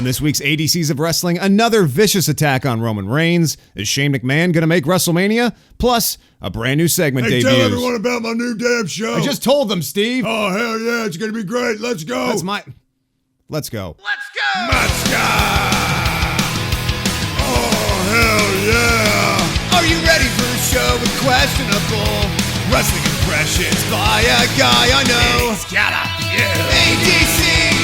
On this week's ADCs of Wrestling, another vicious attack on Roman Reigns. Is Shane McMahon going to make WrestleMania? Plus, a brand new segment debuts. Tell everyone about my new damn show. I just told them, Steve. Oh, hell yeah, it's going to be great. Let's go. Let's go. Let's go. Let's go. Oh, hell yeah. Are you ready for a show with questionable wrestling impressions by a guy I know? Yeah. ADC.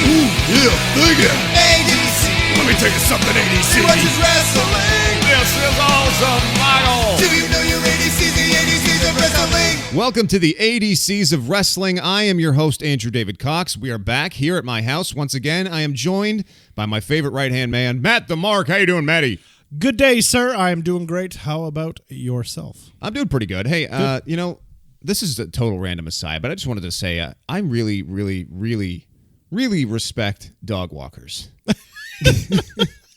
Ooh, yeah, dig it. ADC. Let me tell you something, ADC. He watches wrestling. This is awesome, Michael. Do you know your ADCs, the ADCs of wrestling? Welcome to the ADCs of Wrestling. I am your host, Andrew David Cox. We are back here at my house once again. I am joined by my favorite right-hand man, Matt the Mark. How you doing, Matty? Good day, sir. I am doing great. How about yourself? I'm doing pretty good. Hey, you know, this is a total random aside, but I just wanted to say I really respect dog walkers.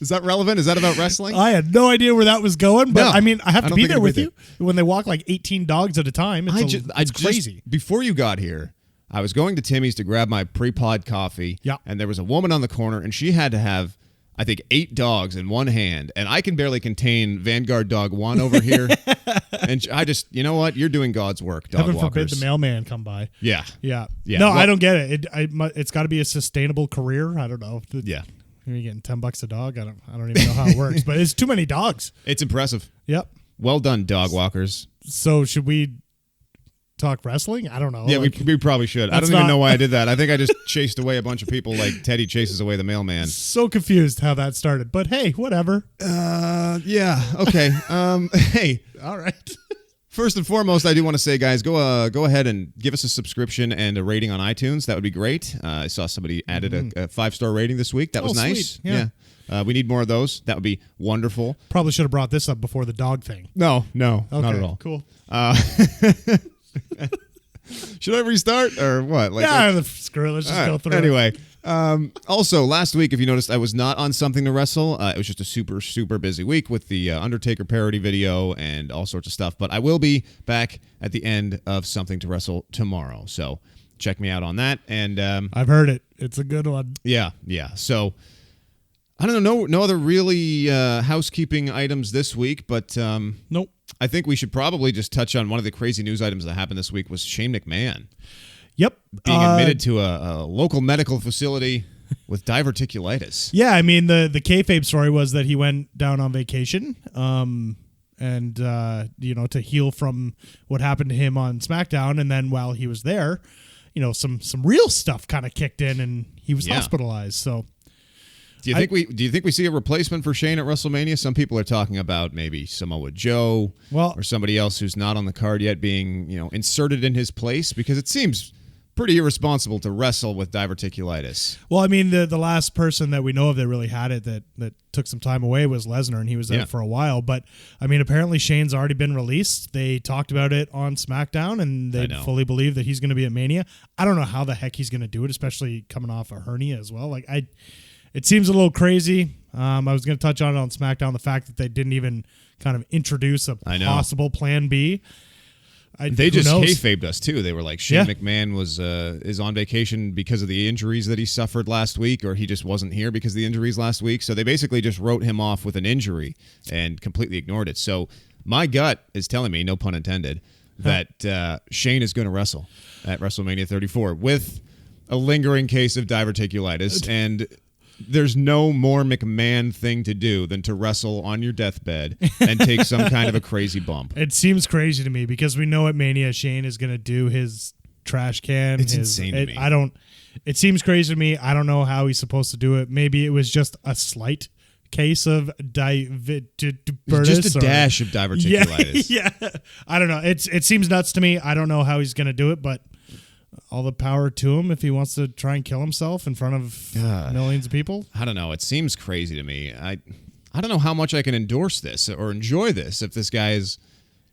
Is that relevant? Is that about wrestling? I had no idea where that was going, but No, I mean, I have to be there with either. you when they walk like 18 dogs at a time. It's crazy. Before you got here, I was going to Timmy's to grab my pre-pod coffee, and there was a woman on the corner, and she had to have, I think, 8 dogs in one hand, and I can barely contain Vanguard Dog 1 over here. And I just, you know what? You're doing God's work, dog Heaven walkers. forbid the mailman come by. Yeah. No, Well, I don't get it. It's got to be a sustainable career. I don't know. Yeah. You're getting $10 a dog. I don't even know how it works, but it's too many dogs. It's impressive. Yep. Well done, dog walkers. So should we talk wrestling? I don't know. Yeah, we probably should. I don't even not- know why I did that. I think I just chased away a bunch of people like Teddy chases away the mailman. So confused how that started, but hey, whatever. Yeah. Okay. Hey. All right. First and foremost, I do want to say, guys, go ahead and give us a subscription and a rating on iTunes. That would be great. I saw somebody added a 5-star rating this week. That was nice. Sweet. Yeah. We need more of those. That would be wonderful. Probably should have brought this up before the dog thing. No, not Okay, at all. Cool. Should I restart or what? Screw it. Let's just go through Anyway, also, last week, if you noticed, I was not on Something to Wrestle. It was just a super busy week with the Undertaker parody video and all sorts of stuff. But I will be back at the end of Something to Wrestle tomorrow. So check me out on that. And I've heard it. It's a good one. Yeah. So I don't know. No other really housekeeping items this week, but Nope. I think we should probably just touch on one of the crazy news items that happened this week was Shane McMahon. Yep. Being admitted to a local medical facility with diverticulitis. Yeah, I mean, the kayfabe story was that he went down on vacation and to heal from what happened to him on SmackDown. And then while he was there, some real stuff kind of kicked in and he was hospitalized. So do you think we see a replacement for Shane at WrestleMania? Some people are talking about maybe Samoa Joe or somebody else who's not on the card yet being, inserted in his place, because it seems pretty irresponsible to wrestle with diverticulitis. Well, I mean, the last person that we know of that really had it that took some time away was Lesnar, and he was there for a while. But, I mean, apparently Shane's already been released. They talked about it on SmackDown, and they fully believe that he's going to be at Mania. I don't know how the heck he's going to do it, especially coming off a hernia as well. It seems a little crazy. I was going to touch on it on SmackDown, the fact that they didn't even kind of introduce a possible Plan B. They just kayfabed us too. They were like, Shane McMahon is on vacation because of the injuries that he suffered last week, or he just wasn't here because of the injuries last week. So they basically just wrote him off with an injury and completely ignored it. So my gut is telling me, no pun intended, that Shane is going to wrestle at WrestleMania 34 with a lingering case of diverticulitis. And there's no more McMahon thing to do than to wrestle on your deathbed and take some kind of a crazy bump. It seems crazy to me because we know at Mania Shane is going to do his trash can. It's insane to me. It seems crazy to me. I don't know how he's supposed to do it. Maybe it was just a slight case of diverticulitis. Just a dash of diverticulitis. Yeah. I don't know. It seems nuts to me. I don't know how he's going to do it, but all the power to him if he wants to try and kill himself in front of millions of people. I don't know. It seems crazy to me. I don't know how much I can endorse this or enjoy this if this guy is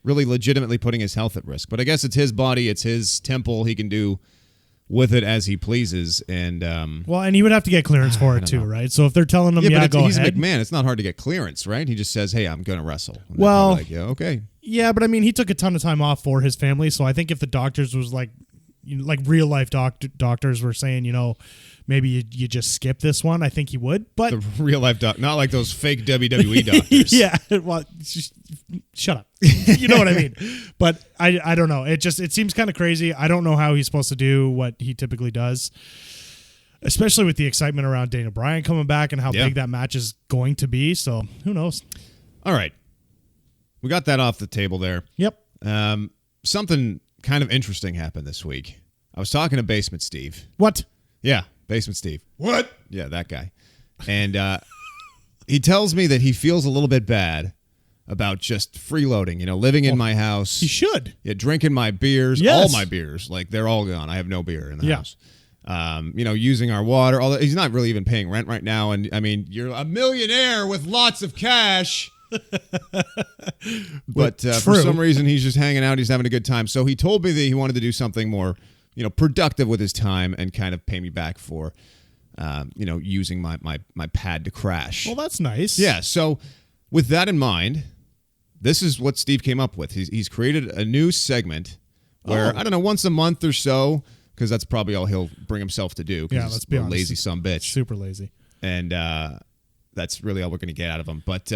really legitimately putting his health at risk. But I guess it's his body. It's his temple. He can do with it as he pleases. And and he would have to get clearance for it too, right? So if they're telling him, but go he's ahead. McMahon. It's not hard to get clearance, right? He just says, hey, I'm going to wrestle. And well, like, yeah, okay. Yeah, but I mean, he took a ton of time off for his family. So I think if the doctors was like real life doctors were saying, maybe you just skip this one. I think he would, but the real life doc, not like those fake WWE doctors. Yeah, well, just shut up. You know what I mean? But I don't know. It seems kind of crazy. I don't know how he's supposed to do what he typically does, especially with the excitement around Daniel Bryan coming back and how big that match is going to be. So who knows? All right, we got that off the table there. Yep. Something kind of interesting happened this week. I was talking to Basement Steve. What? Yeah, Basement Steve. What? Yeah, that guy. And he tells me that he feels a little bit bad about just freeloading, living in my house. He should. Yeah, drinking my beers, Yes. all my beers. Like, they're all gone. I have no beer in the house. Using our water. Although he's not really even paying rent right now. And, I mean, you're a millionaire with lots of cash. But for some reason, he's just hanging out. He's having a good time. So he told me that he wanted to do something more productive with his time and kind of pay me back for, using my pad to crash. Well, that's nice. Yeah. So with that in mind, this is what Steve came up with. He's created a new segment where, I don't know, once a month or so, because that's probably all he'll bring himself to do. Yeah, let's be honest. Lazy sumbitch. Super lazy. And that's really all we're going to get out of him. But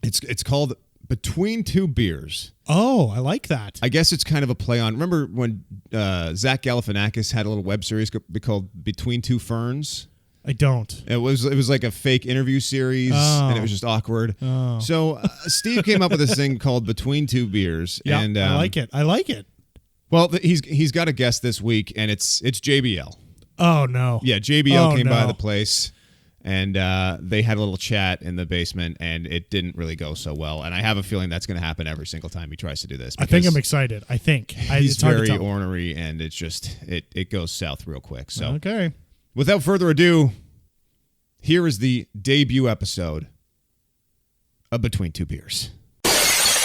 it's called Between Two Beers. Oh, I like that. I guess it's kind of a play on. Remember when Zach Galifianakis had a little web series called Between Two Ferns? I don't. It was like a fake interview series, and it was just awkward. Oh. So Steve came up with this thing called Between Two Beers. Yeah, and I like it. I like it. Well, he's got a guest this week, and it's JBL. Oh no. Yeah, JBL came by the place. And they had a little chat in the basement, and it didn't really go so well. And I have a feeling that's going to happen every single time he tries to do this. I think I'm excited. He's it's hard very to tell. ornery, and it's just it goes south real quick. So okay. Without further ado, here is the debut episode of Between Two Beers.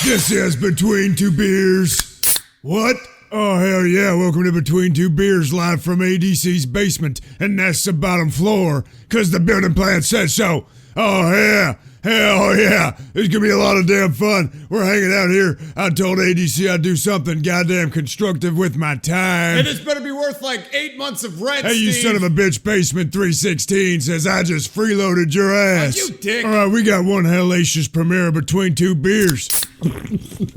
This is Between Two Beers. What? Oh, hell yeah. Welcome to Between Two Beers, live from ADC's basement, and that's the bottom floor, because the building plan says so. Oh, yeah. Hell yeah. There's going to be a lot of damn fun. We're hanging out here. I told ADC I'd do something goddamn constructive with my time. And it's better be worth like 8 months of rent, Hey, you Steve. son of a bitch, Basement 316 says I just freeloaded your ass. Oh, you dick. All right, we got one hellacious premiere Between Two Beers.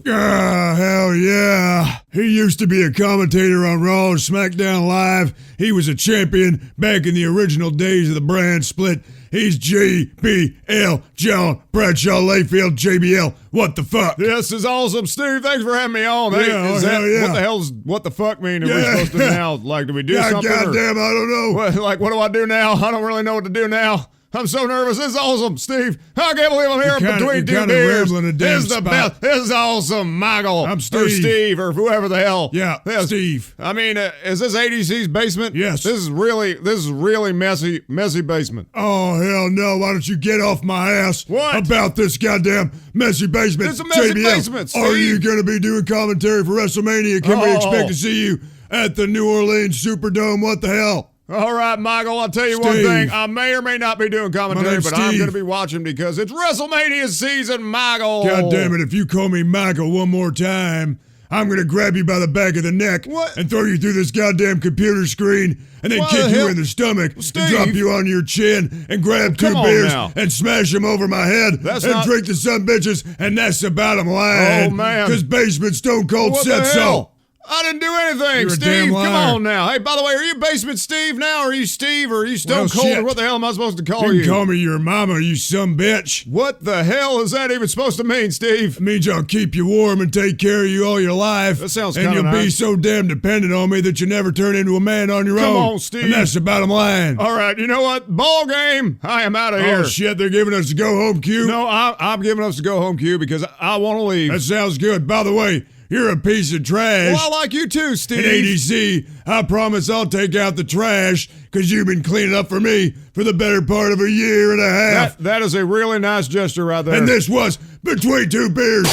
Hell yeah. He used to be a commentator on Raw and Smackdown Live. He was a champion back in the original days of the brand split. He's JBL, John Bradshaw Layfield, JBL. What the fuck? This is awesome, Steve. Thanks for having me on. Yeah, Hey, hell yeah. What the hell's what the fuck mean? Are we supposed to now? Like, do we do something? Goddamn, I don't know. What do I do now? I don't really know what to do now. I'm so nervous. This is awesome, Steve. I can't believe I'm here Between Two Beers. This is the best. This is awesome, Michael. I'm Steve. Or Steve, or whoever the hell. Yeah, Steve. I mean, is this ADC's basement? Yes. This is really messy basement. Oh, hell no. Why don't you get off my ass What? about this goddamn messy basement? It's a messy JBL, basement, Steve. Are you going to be doing commentary for WrestleMania? Can we Oh. expect to see you at the New Orleans Superdome? What the hell? All right, Michael, I'll tell you one Steve. thing. I may or may not be doing My commentary, name's but I'm Steve. going to be watching because it's WrestleMania season, Michael. God damn it. If you call me Michael one more time, I'm going to grab you by the back of the neck What? and throw you through this goddamn computer screen and then What kick the you hell? in the stomach Steve. and drop you on your chin and grab Come two on beers now. and smash them over my head That's and not- drink the son bitches, and that's the bottom line. Oh, man. Because Basement Stone Cold What said the so. hell? I didn't do anything, You're a Steve. damn Come liar. on now. Hey, by the way, are you Basement Steve now? Or are you Steve? Or are you Stone Well, Cold? shit. Or what the hell am I supposed to call You you? can call me your mama, you some bitch. What the hell is that even supposed to mean, Steve? It means I'll keep you warm and take care of you all your life. That sounds And kinda you'll be nice. so damn dependent on me that you never turn into a man on your Come own. on, Steve. And that's the bottom line. All right, you know what? Ball game. I am out of here. Oh shit, they're giving us a go home cue. No, I'm giving us a go home cue because I want to leave. That sounds good. By the way, you're a piece of trash. Well, I like you too, And Steve. ADC, I promise I'll take out the trash because you've been cleaning up for me for the better part of a year and a half. That is a really nice gesture right there. And this was Between Two Beers.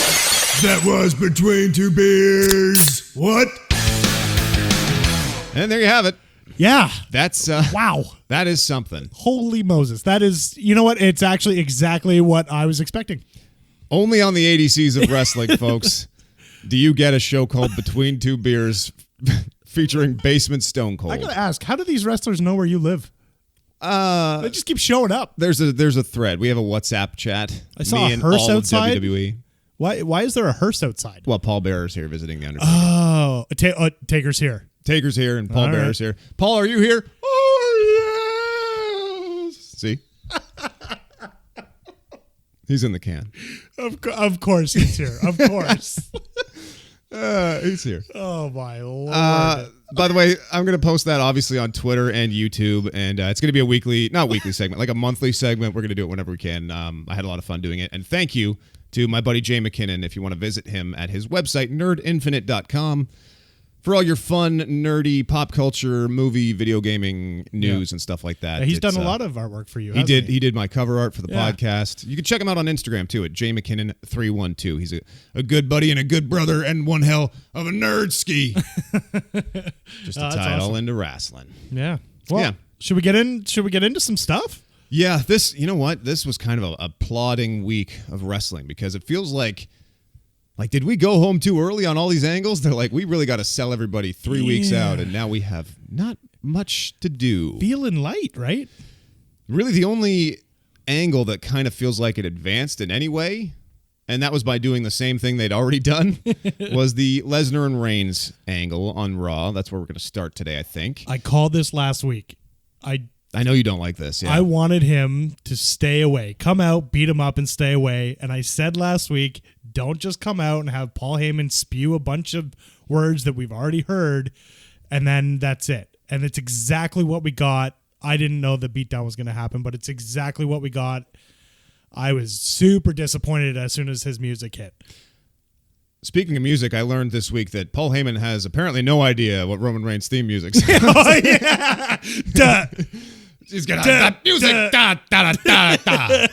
That was Between Two Beers. What? And there you have it. Yeah. That's Wow. that is something. Holy Moses. That is, you know what? It's actually exactly what I was expecting. Only on the ADCs of wrestling, folks, do you get a show called Between Two Beers featuring Basement Stone Cold. I gotta ask, how do these wrestlers know where you live? They just keep showing up. There's a thread. We have a WhatsApp chat. I saw a hearse outside. WWE. Why is there a hearse outside? Well, Paul Bearer's here visiting the Undertaker. Oh, Taker's here. Taker's here and Paul Bearer's here. Paul, are you here? Oh, yes. See? He's in the can. Of course he's here. Of course. He's here. Oh, my Lord. By the way, I'm going to post that obviously on Twitter and YouTube, and it's going to be a not weekly segment, like a monthly segment. We're going to do it whenever we can. I had a lot of fun doing it. And thank you to my buddy Jay McKinnon if you want to visit him at his website, nerdinfinite.com. for all your fun, nerdy, pop culture, movie, video gaming news and stuff like that. Yeah, he's done a lot of artwork for you. He did my cover art for the podcast. You can check him out on Instagram too at jmckinnon312. He's a good buddy and a good brother and one hell of a nerd ski. Just to tie it all into wrestling. Yeah. Well, should we get into some stuff? Yeah. You know what? This was kind of a plodding week of wrestling because it feels like, did we go home too early on all these angles? They're like, we really got to sell everybody 3 weeks out, and now we have not much to do. Feeling light, right? Really, the only angle that kind of feels like it advanced in any way, and that was by doing the same thing they'd already done, was the Lesnar and Reigns angle on Raw. That's where we're going to start today, I think. I called this last week. I know you don't like this. Yeah. I wanted him to stay away. Come out, beat him up, and stay away. And I said last week, don't just come out and have Paul Heyman spew a bunch of words that we've already heard, and then that's it. And it's exactly what we got. I didn't know the beatdown was going to happen, but it's exactly what we got. I was super disappointed as soon as his music hit. Speaking of music, I learned this week that Paul Heyman has apparently no idea what Roman Reigns' theme music sounds. Oh, yeah. Duh. He's got that music. Da, da, da, da.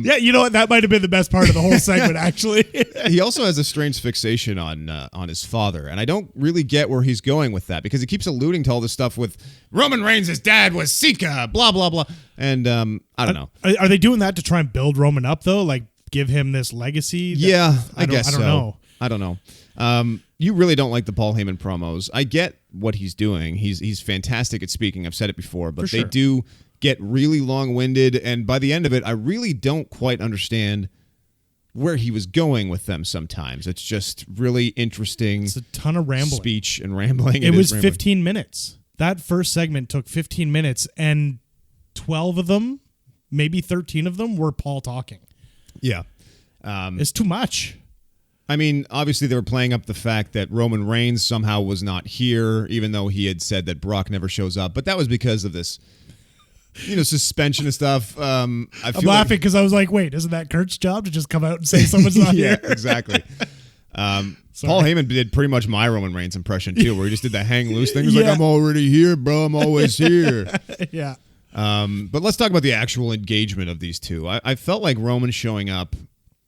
Yeah, you know what? That might have been the best part of the whole segment, actually. He also has a strange fixation on his father, and I don't really get where he's going with that because he keeps alluding to all this stuff with Roman Reigns' dad was Sika, blah, blah, blah. And I don't know. Are they doing that to try and build Roman up, though? Like, give him this legacy? Yeah, I guess so. I don't know. You really don't like the Paul Heyman promos. I get what he's doing. He's fantastic at speaking. I've said it before, but they do get really long-winded, and by the end of it, I really don't quite understand where he was going with them sometimes. It's just really interesting. It's a ton of rambling. Speech and rambling. It was 15 minutes. That first segment took 15 minutes, and 12 of them, maybe 13 of them, were Paul talking. Yeah. It's too much. I mean, obviously they were playing up the fact that Roman Reigns somehow was not here, even though he had said that Brock never shows up. But that was because of this, suspension and stuff. I'm laughing because I was like, wait, isn't that Kurt's job to just come out and say someone's not here? Yeah, exactly. Paul Heyman did pretty much my Roman Reigns impression, too, where he just did that hang loose thing. He was like, I'm already here, bro. I'm always here. Yeah. But let's talk about the actual engagement of these two. I felt like Roman showing up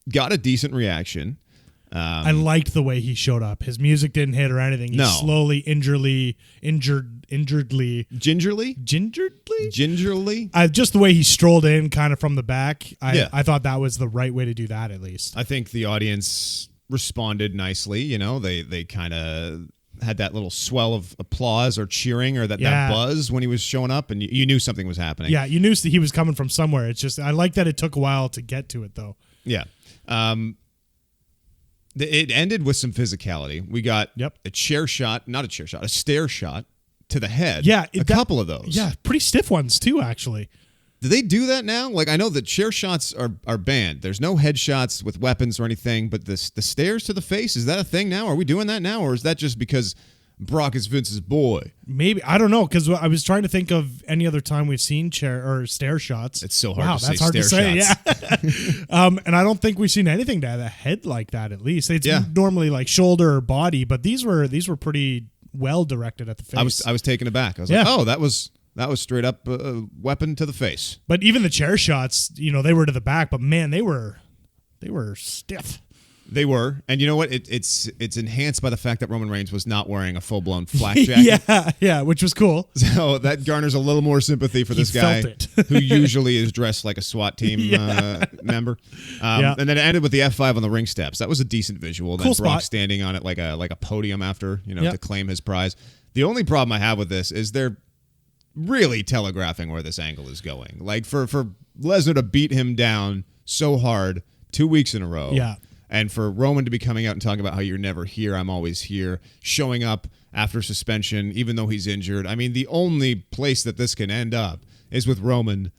got a decent reaction. I liked the way he showed up. His music didn't hit or anything. He slowly, injuredly. Gingerly? Just the way he strolled in kind of from the back. I thought that was the right way to do that, at least. I think the audience responded nicely. They kind of had that little swell of applause or cheering or that buzz when he was showing up, and you knew something was happening. Yeah, you knew he was coming from somewhere. It's just, I like that it took a while to get to it, though. Yeah. It ended with some physicality. We got a stair shot to the head. Yeah. A couple of those. Yeah, pretty stiff ones, too, actually. Do they do that now? Like, I know that chair shots are banned. There's no headshots with weapons or anything, but the stairs to the face, is that a thing now? Are we doing that now? Or is that just because Brock is Vince's boy? Maybe. I don't know, because I was trying to think of any other time we've seen chair or stair shots. It's so hard to say. That's hard stair shots. Yeah. And I don't think we've seen anything to the head like that, at least. It's normally like shoulder or body, but these were pretty well directed at the face. I was taken aback. I was like, oh, that was straight up weapon to the face. But even the chair shots, they were to the back, but man, they were stiff. They were, and you know what? It's enhanced by the fact that Roman Reigns was not wearing a full-blown flak jacket. yeah, which was cool. So that garners a little more sympathy for this guy who usually is dressed like a SWAT team member. And then it ended with the F5 on the ring steps. That was a decent visual. Cool then Brock spot. standing on it like a podium after, to claim his prize. The only problem I have with this is they're really telegraphing where this angle is going. Like for Lesnar to beat him down so hard 2 weeks in a row. Yeah. And for Roman to be coming out and talking about how you're never here, I'm always here, showing up after suspension, even though he's injured. I mean, the only place that this can end up is with Roman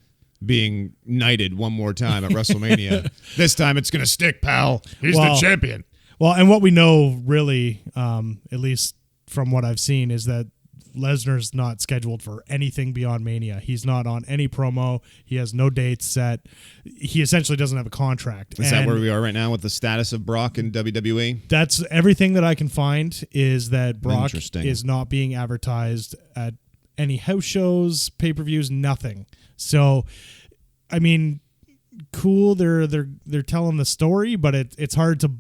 being knighted one more time at WrestleMania. This time it's going to stick, pal. He's the champion. Well, and what we know really, at least from what I've seen, is that Lesnar's not scheduled for anything beyond Mania. He's not on any promo. He has no dates set. He essentially doesn't have a contract. Is that where we are right now with the status of Brock in WWE? That's everything that I can find is that Brock is not being advertised at any house shows, pay-per-views, nothing. So, I mean, cool. They're telling the story, but it's hard to.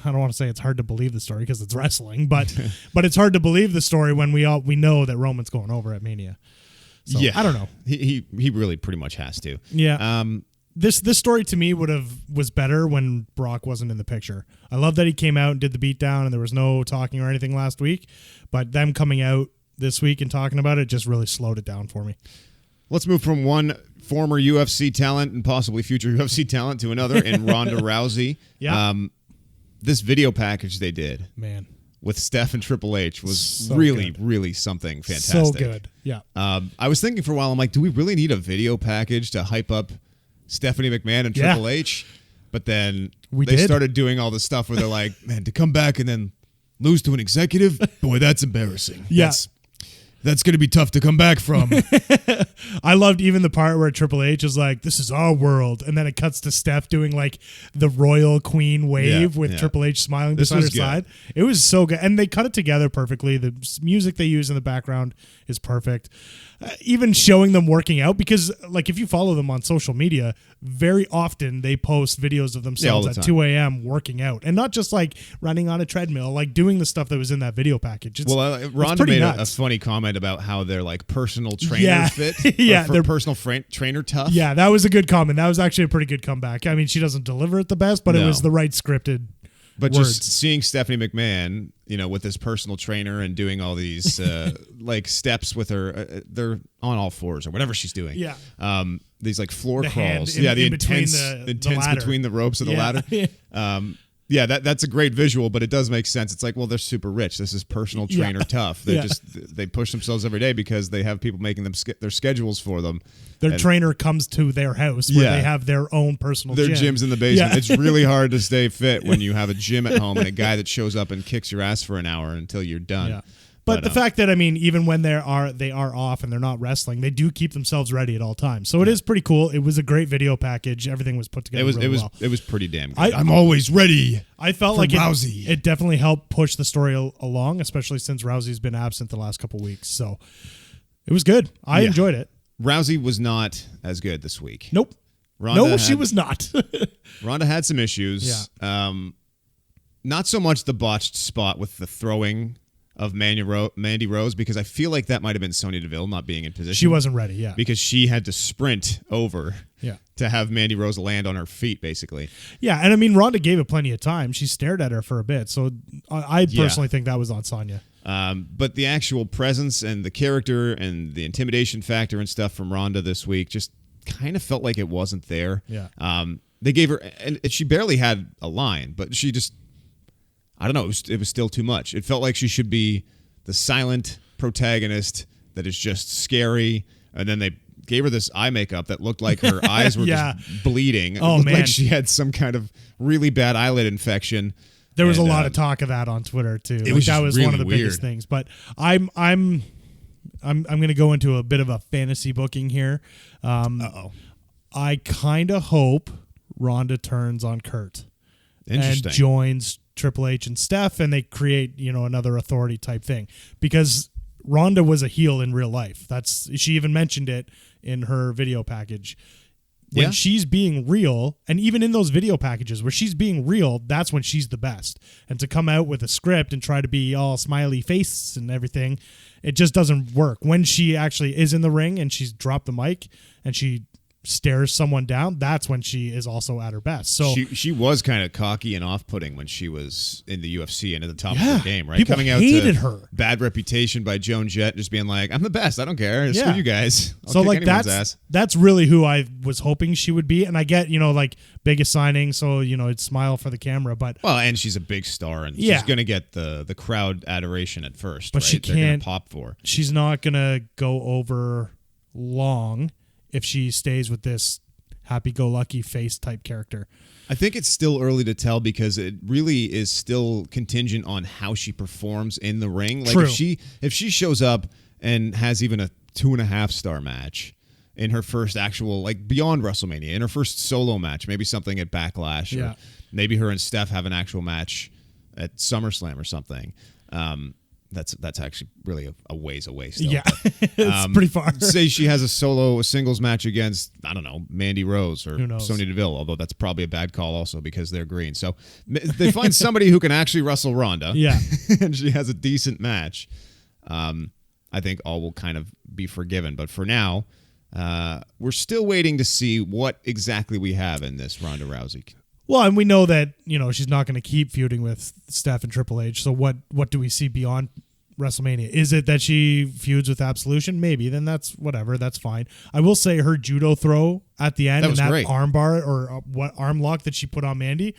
I don't want to say it's hard to believe the story because it's wrestling, but it's hard to believe the story when we know that Roman's going over at Mania. So, yeah, I don't know. He really pretty much has to. Yeah. This story to me was better when Brock wasn't in the picture. I love that he came out and did the beatdown and there was no talking or anything last week, but them coming out this week and talking about it just really slowed it down for me. Let's move from one former UFC talent and possibly future UFC talent to another in Ronda Rousey. Yeah. This video package they did, man, with Steph and Triple H was so really, good. really something fantastic. So good, yeah. I was thinking for a while, I'm like, do we really need a video package to hype up Stephanie McMahon and Triple H? But then they started doing all the stuff where they're like, man, to come back and then lose to an executive, boy, that's embarrassing. Yeah. That's going to be tough to come back from. I loved even the part where Triple H is like, this is our world. And then it cuts to Steph doing like the royal queen wave with Triple H smiling beside her side. It was so good. And they cut it together perfectly. The music they use in the background is perfect. Even showing them working out, because like if you follow them on social media, very often they post videos of themselves at 2 a.m. working out, and not just like running on a treadmill, like doing the stuff that was in that video package. Ronda made a funny comment about how they're like personal trainer fit, they're personal trainer tough. Yeah, that was a good comment. That was actually a pretty good comeback. I mean, she doesn't deliver it the best, but it was the right scripted. But words. Just seeing Stephanie McMahon, with this personal trainer and doing all these like steps with her, they're on all fours or whatever she's doing. Yeah. These like floor crawls. The intense between the ropes of the ladder. Yeah, that's a great visual, but it does make sense. It's like, well, they're super rich. This is personal trainer tough. They they push themselves every day because they have people making them their schedules for them. Their trainer comes to their house where they have their own personal gym. Their gym's in the basement. It's really hard to stay fit when you have a gym at home and a guy that shows up and kicks your ass for an hour until you're done. Yeah. But the fact that, I mean, even when they are off and they're not wrestling, they do keep themselves ready at all times. So it is pretty cool. It was a great video package. Everything was put together well. It was pretty damn good. I'm always ready. I felt for like Rousey. It definitely helped push the story along, especially since Rousey's been absent the last couple weeks. So it was good. I enjoyed it. Rousey was not as good this week. Nope. She was not. Ronda had some issues. Yeah. Not so much the botched spot with the throwing of Mandy Rose, because I feel like that might have been Sonya Deville not being in position. She wasn't ready, yeah. Because she had to sprint over to have Mandy Rose land on her feet, basically. Yeah, and I mean, Ronda gave it plenty of time. She stared at her for a bit, so I personally think that was on Sonya. But the actual presence and the character and the intimidation factor and stuff from Ronda this week just kind of felt like it wasn't there. Yeah. They gave her, and she barely had a line, but she just, I don't know, it was still too much. It felt like she should be the silent protagonist that is just scary, and then they gave her this eye makeup that looked like her eyes were just bleeding. It looked like she had some kind of really bad eyelid infection. There was a lot of talk of that on Twitter too. That was really one of the weird. biggest things. But I'm going to go into a bit of a fantasy booking here. I kind of hope Ronda turns on Kurt and joins Triple H and Steph, and they create another authority type thing, because Ronda was a heel in real life. She even mentioned it in her video package. When she's being real, and even in those video packages where she's being real, that's when she's the best. And to come out with a script and try to be all smiley face and everything, it just doesn't work. When she actually is in the ring and she's dropped the mic and she stares someone down, that's when she is also at her best. So she was kind of cocky and off-putting when she was in the UFC and at the top of her game, right? People Coming out hated to her. Bad Reputation by Joan Jett, just being like, I'm the best, I don't care, screw you guys. I'll so kick like anyone's ass. that's really who I was hoping she would be. And I get, like biggest signing, so it's smile for the camera, but and she's a big star, and she's gonna get the crowd adoration at first, but right? she They're gonna can't pop for. She's not gonna go over long if she stays with this happy-go-lucky face type character. I think it's still early to tell because it really is still contingent on how she performs in the ring. Like True. if she shows up and has even a 2.5-star match in her first actual, like beyond WrestleMania, in her first solo match, maybe something at Backlash, or maybe her and Steph have an actual match at SummerSlam or something. That's actually really a ways away still. Yeah, it's pretty far. Say she has a singles match against, I don't know, Mandy Rose or Who knows? Sonya Deville, although that's probably a bad call also because they're green. So they find somebody who can actually wrestle Ronda. Yeah. And she has a decent match. I think all will kind of be forgiven. But for now, we're still waiting to see what exactly we have in this Ronda Rousey. Well, and we know that, she's not going to keep feuding with Steph and Triple H. So what do we see beyond WrestleMania? Is it that she feuds with Absolution? Maybe. Then that's whatever. That's fine. I will say her judo throw at the end and that great. arm bar or what arm lock that she put on Mandy,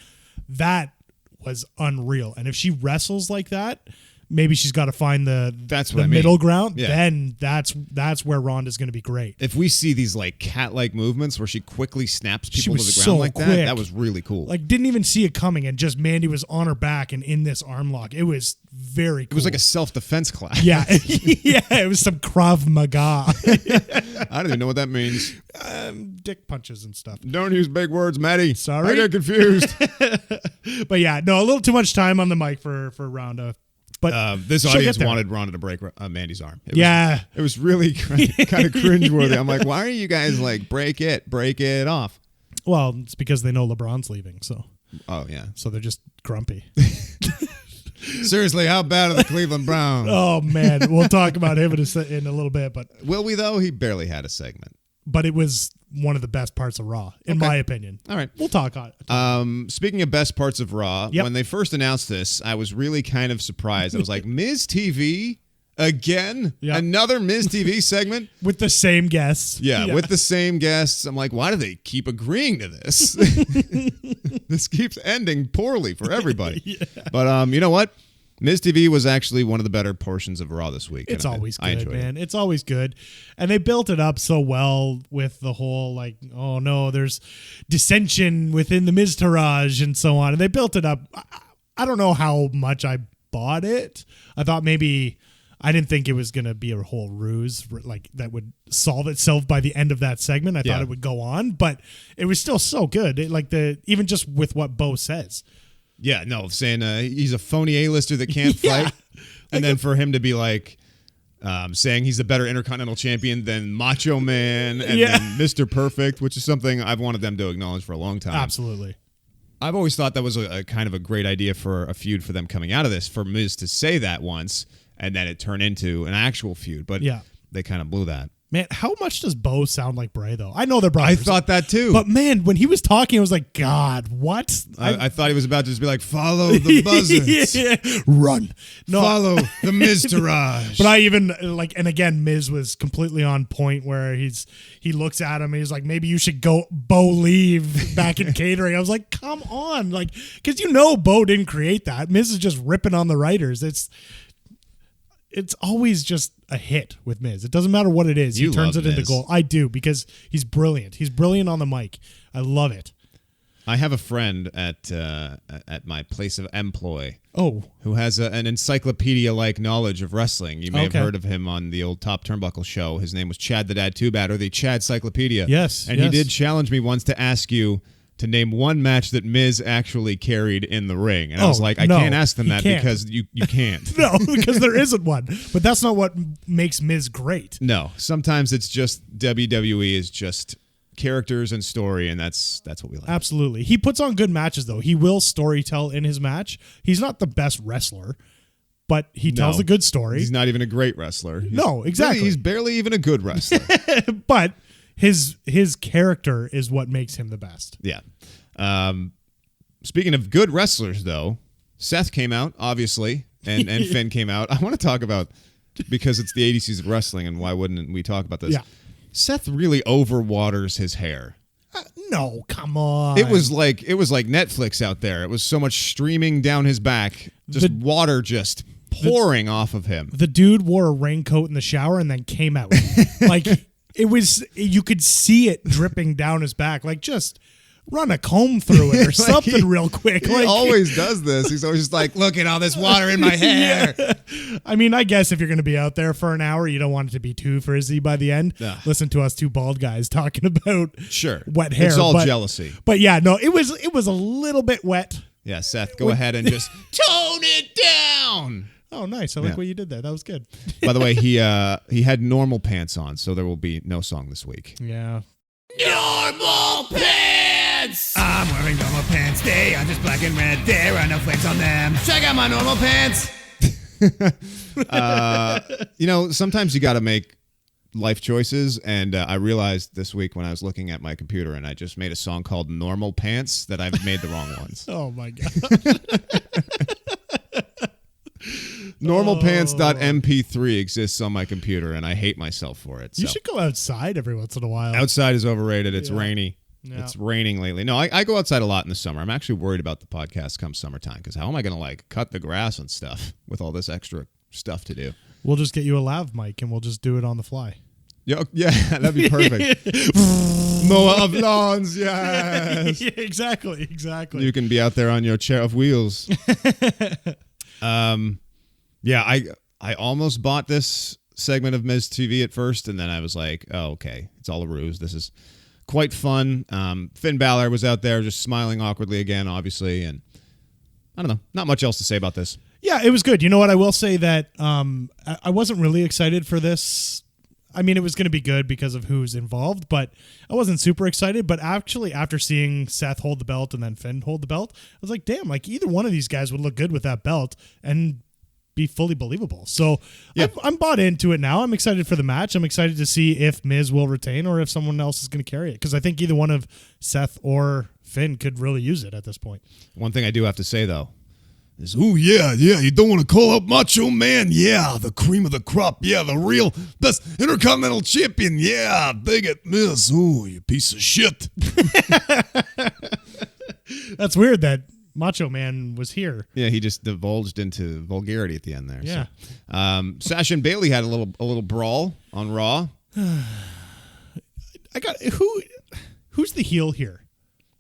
that was unreal. And if she wrestles like that, maybe she's got to find the middle ground. Yeah. Then that's where Ronda's going to be great. If we see these like cat-like movements where she quickly snaps people to the ground so like quick. that was really cool. Like, didn't even see it coming, and just Mandy was on her back and in this arm lock. It was very cool. It was like a self-defense class. Yeah. Yeah, it was some Krav Maga. I don't even know what that means. Dick punches and stuff. Don't use big words, Maddie. Sorry. I got confused. But yeah, no, a little too much time on the mic for Ronda. But this she'll audience get there. wanted Ronda to break Mandy's arm. It was really kind of cringeworthy. I'm like, why are you guys like break it off? Well, it's because they know LeBron's leaving, so. Oh yeah. So they're just grumpy. Seriously, how bad are the Cleveland Browns? Oh man, we'll talk about him in a little bit, but will we though? He barely had a segment. But it was one of the best parts of Raw, in my opinion. All right. We'll talk on it. Speaking of best parts of Raw, when they first announced this, I was really kind of surprised. I was like, Miz TV? Again? Yep. Another Miz TV segment? With the same guests. Yeah, with the same guests. I'm like, why do they keep agreeing to this? This keeps ending poorly for everybody. But you know what? Miz TV was actually one of the better portions of Raw this week. It's always good, man. It. It's always good. And they built it up so well with the whole, like, oh, no, there's dissension within the Miztourage and so on. And they built it up. I don't know how much I bought it. I thought maybe I didn't think it was going to be a whole ruse like that would solve itself by the end of that segment. I thought it would go on, but it was still so good. Even just with what Bo says. Yeah, no, saying he's a phony A-lister that can't fight. And then for him to be like saying he's a better Intercontinental Champion than Macho Man and then Mr. Perfect, which is something I've wanted them to acknowledge for a long time. Absolutely. I've always thought that was a kind of a great idea for a feud for them coming out of this, for Miz to say that once and then it turned into an actual feud. But they kind of blew that. Man, how much does Bo sound like Bray, though? I know they're brothers. I thought that, too. But, man, when he was talking, I was like, God, what? I thought he was about to just be like, follow the buzzards. Run. No. Follow the Miztourage. But I even, and again, Miz was completely on point where he looks at him and he's like, maybe you should go, Bo, leave back in catering. I was like, come on. Because Bo didn't create that. Miz is just ripping on the writers. It's always just a hit with Miz. It doesn't matter what it is. He turns it into gold. I do, because he's brilliant. He's brilliant on the mic. I love it. I have a friend at my place of employ. Oh. Who has an encyclopedia-like knowledge of wrestling. You may have heard of him on the old Top Turnbuckle show. His name was Chad the Dad Too Bad, or the Chad Cyclopedia. Yes. And he did challenge me once to ask you to name one match that Miz actually carried in the ring. And I was like, I can't ask them that because you can't. No, because there isn't one. But that's not what makes Miz great. No. Sometimes it's just WWE is just characters and story, and that's what we like. Absolutely. He puts on good matches, though. He will storytell in his match. He's not the best wrestler, but he tells a good story. He's not even a great wrestler. No, exactly. Really, he's barely even a good wrestler. But his character is what makes him the best. Yeah. Speaking of good wrestlers, though, Seth came out, obviously, and Finn came out. I want to talk about, because it's the ADCs of wrestling, and why wouldn't we talk about this? Yeah. Seth really overwaters his hair. No, come on. It was like Netflix out there. It was so much streaming down his back, water just pouring off of him. The dude wore a raincoat in the shower and then came out. Like, you could see it dripping down his back. Like, just run a comb through it or something real quick. He always does this. He's always just like, look at all this water in my hair. Yeah. I mean, I guess if you're going to be out there for an hour, you don't want it to be too frizzy by the end. Yeah. Listen to us two bald guys talking about wet hair. It's all jealousy. But yeah, no, it was a little bit wet. Yeah, Seth, go ahead and just tone it down. Oh, nice. I like what you did there. That was good. By the way, he had normal pants on, so there will be no song this week. Yeah. Normal pants! I'm wearing normal pants. They are just black and red. There are no flames on them. Check out my normal pants. Sometimes you got to make life choices, and I realized this week when I was looking at my computer and I just made a song called Normal Pants that I've made the wrong ones. Oh, my God. Normalpants.mp3 exists on my computer, and I hate myself for it. You should go outside every once in a while. Outside is overrated. It's rainy. Yeah. It's raining lately. No, I go outside a lot in the summer. I'm actually worried about the podcast come summertime, because how am I going to cut the grass and stuff with all this extra stuff to do? We'll just get you a lav mic, and we'll just do it on the fly. Yeah, that'd be perfect. Mower of lawns, yes. Yeah, exactly. You can be out there on your chair of wheels. Yeah, I almost bought this segment of Miz TV at first, and then I was like, oh, okay, it's all a ruse. This is quite fun. Finn Balor was out there just smiling awkwardly again, obviously, and I don't know. Not much else to say about this. Yeah, it was good. You know what? I will say that I wasn't really excited for this. I mean, it was going to be good because of who's involved, but I wasn't super excited. But actually, after seeing Seth hold the belt and then Finn hold the belt, I was like, damn, either one of these guys would look good with that belt and be fully believable. So yeah. I'm bought into it now. I'm excited for the match. I'm excited to see if Miz will retain or if someone else is going to carry it, because I think either one of Seth or Finn could really use it at this point. One thing I do have to say, though, is, oh, yeah, you don't want to call out Macho Man. Yeah, the cream of the crop. Yeah, the real best intercontinental champion. Yeah, bigot Miz. Ooh, you piece of shit. That's weird that Macho Man was here. Yeah, he just divulged into vulgarity at the end there. Yeah. So. Sasha and Bayley had a little brawl on Raw. Who's the heel here?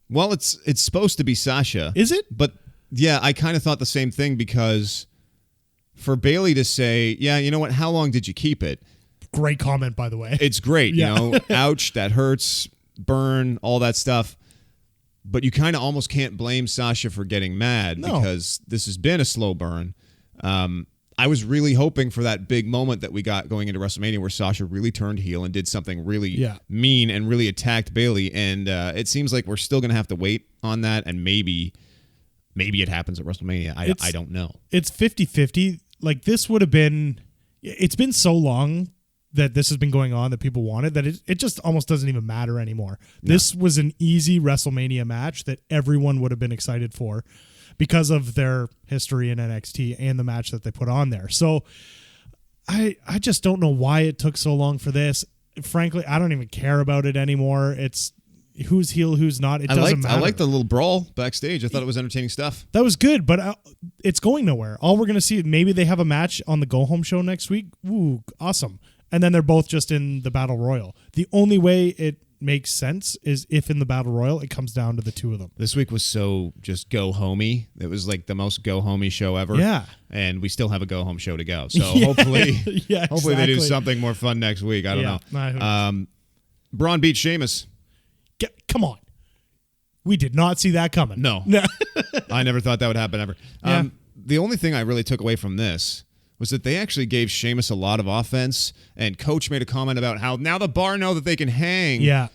Well, it's supposed to be Sasha. Is it? But yeah, I kind of thought the same thing, because for Bayley to say, yeah, you know what, how long did you keep it? Great comment, by the way. It's great, yeah. Ouch, that hurts, burn, all that stuff. But you kind of almost can't blame Sasha for getting mad, because this has been a slow burn. I was really hoping for that big moment that we got going into WrestleMania where Sasha really turned heel and did something really mean and really attacked Bayley. And it seems like we're still going to have to wait on that, and maybe it happens at WrestleMania. I don't know. It's 50-50. This would have been... It's been so long that this has been going on that people wanted that it just almost doesn't even matter anymore. No. This was an easy WrestleMania match that everyone would have been excited for because of their history in NXT and the match that they put on there. So I just don't know why it took so long for this. Frankly, I don't even care about it anymore. It's who's heel, who's not. It doesn't matter. I liked the little brawl backstage. I thought it was entertaining stuff. That was good, but it's going nowhere. All we're going to see, maybe they have a match on the go-home show next week. Ooh, awesome. And then they're both just in the Battle Royal. The only way it makes sense is if in the Battle Royal it comes down to the two of them. This week was so just go-homey. It was like the most go-homey show ever. Yeah. And we still have a go-home show to go. So hopefully they do something more fun next week. I don't know. Braun beat Sheamus. Come on. We did not see that coming. No. I never thought that would happen ever. Yeah. The only thing I really took away from this was that they actually gave Sheamus a lot of offense, and Coach made a comment about how now the bar know that they can hang. Yeah.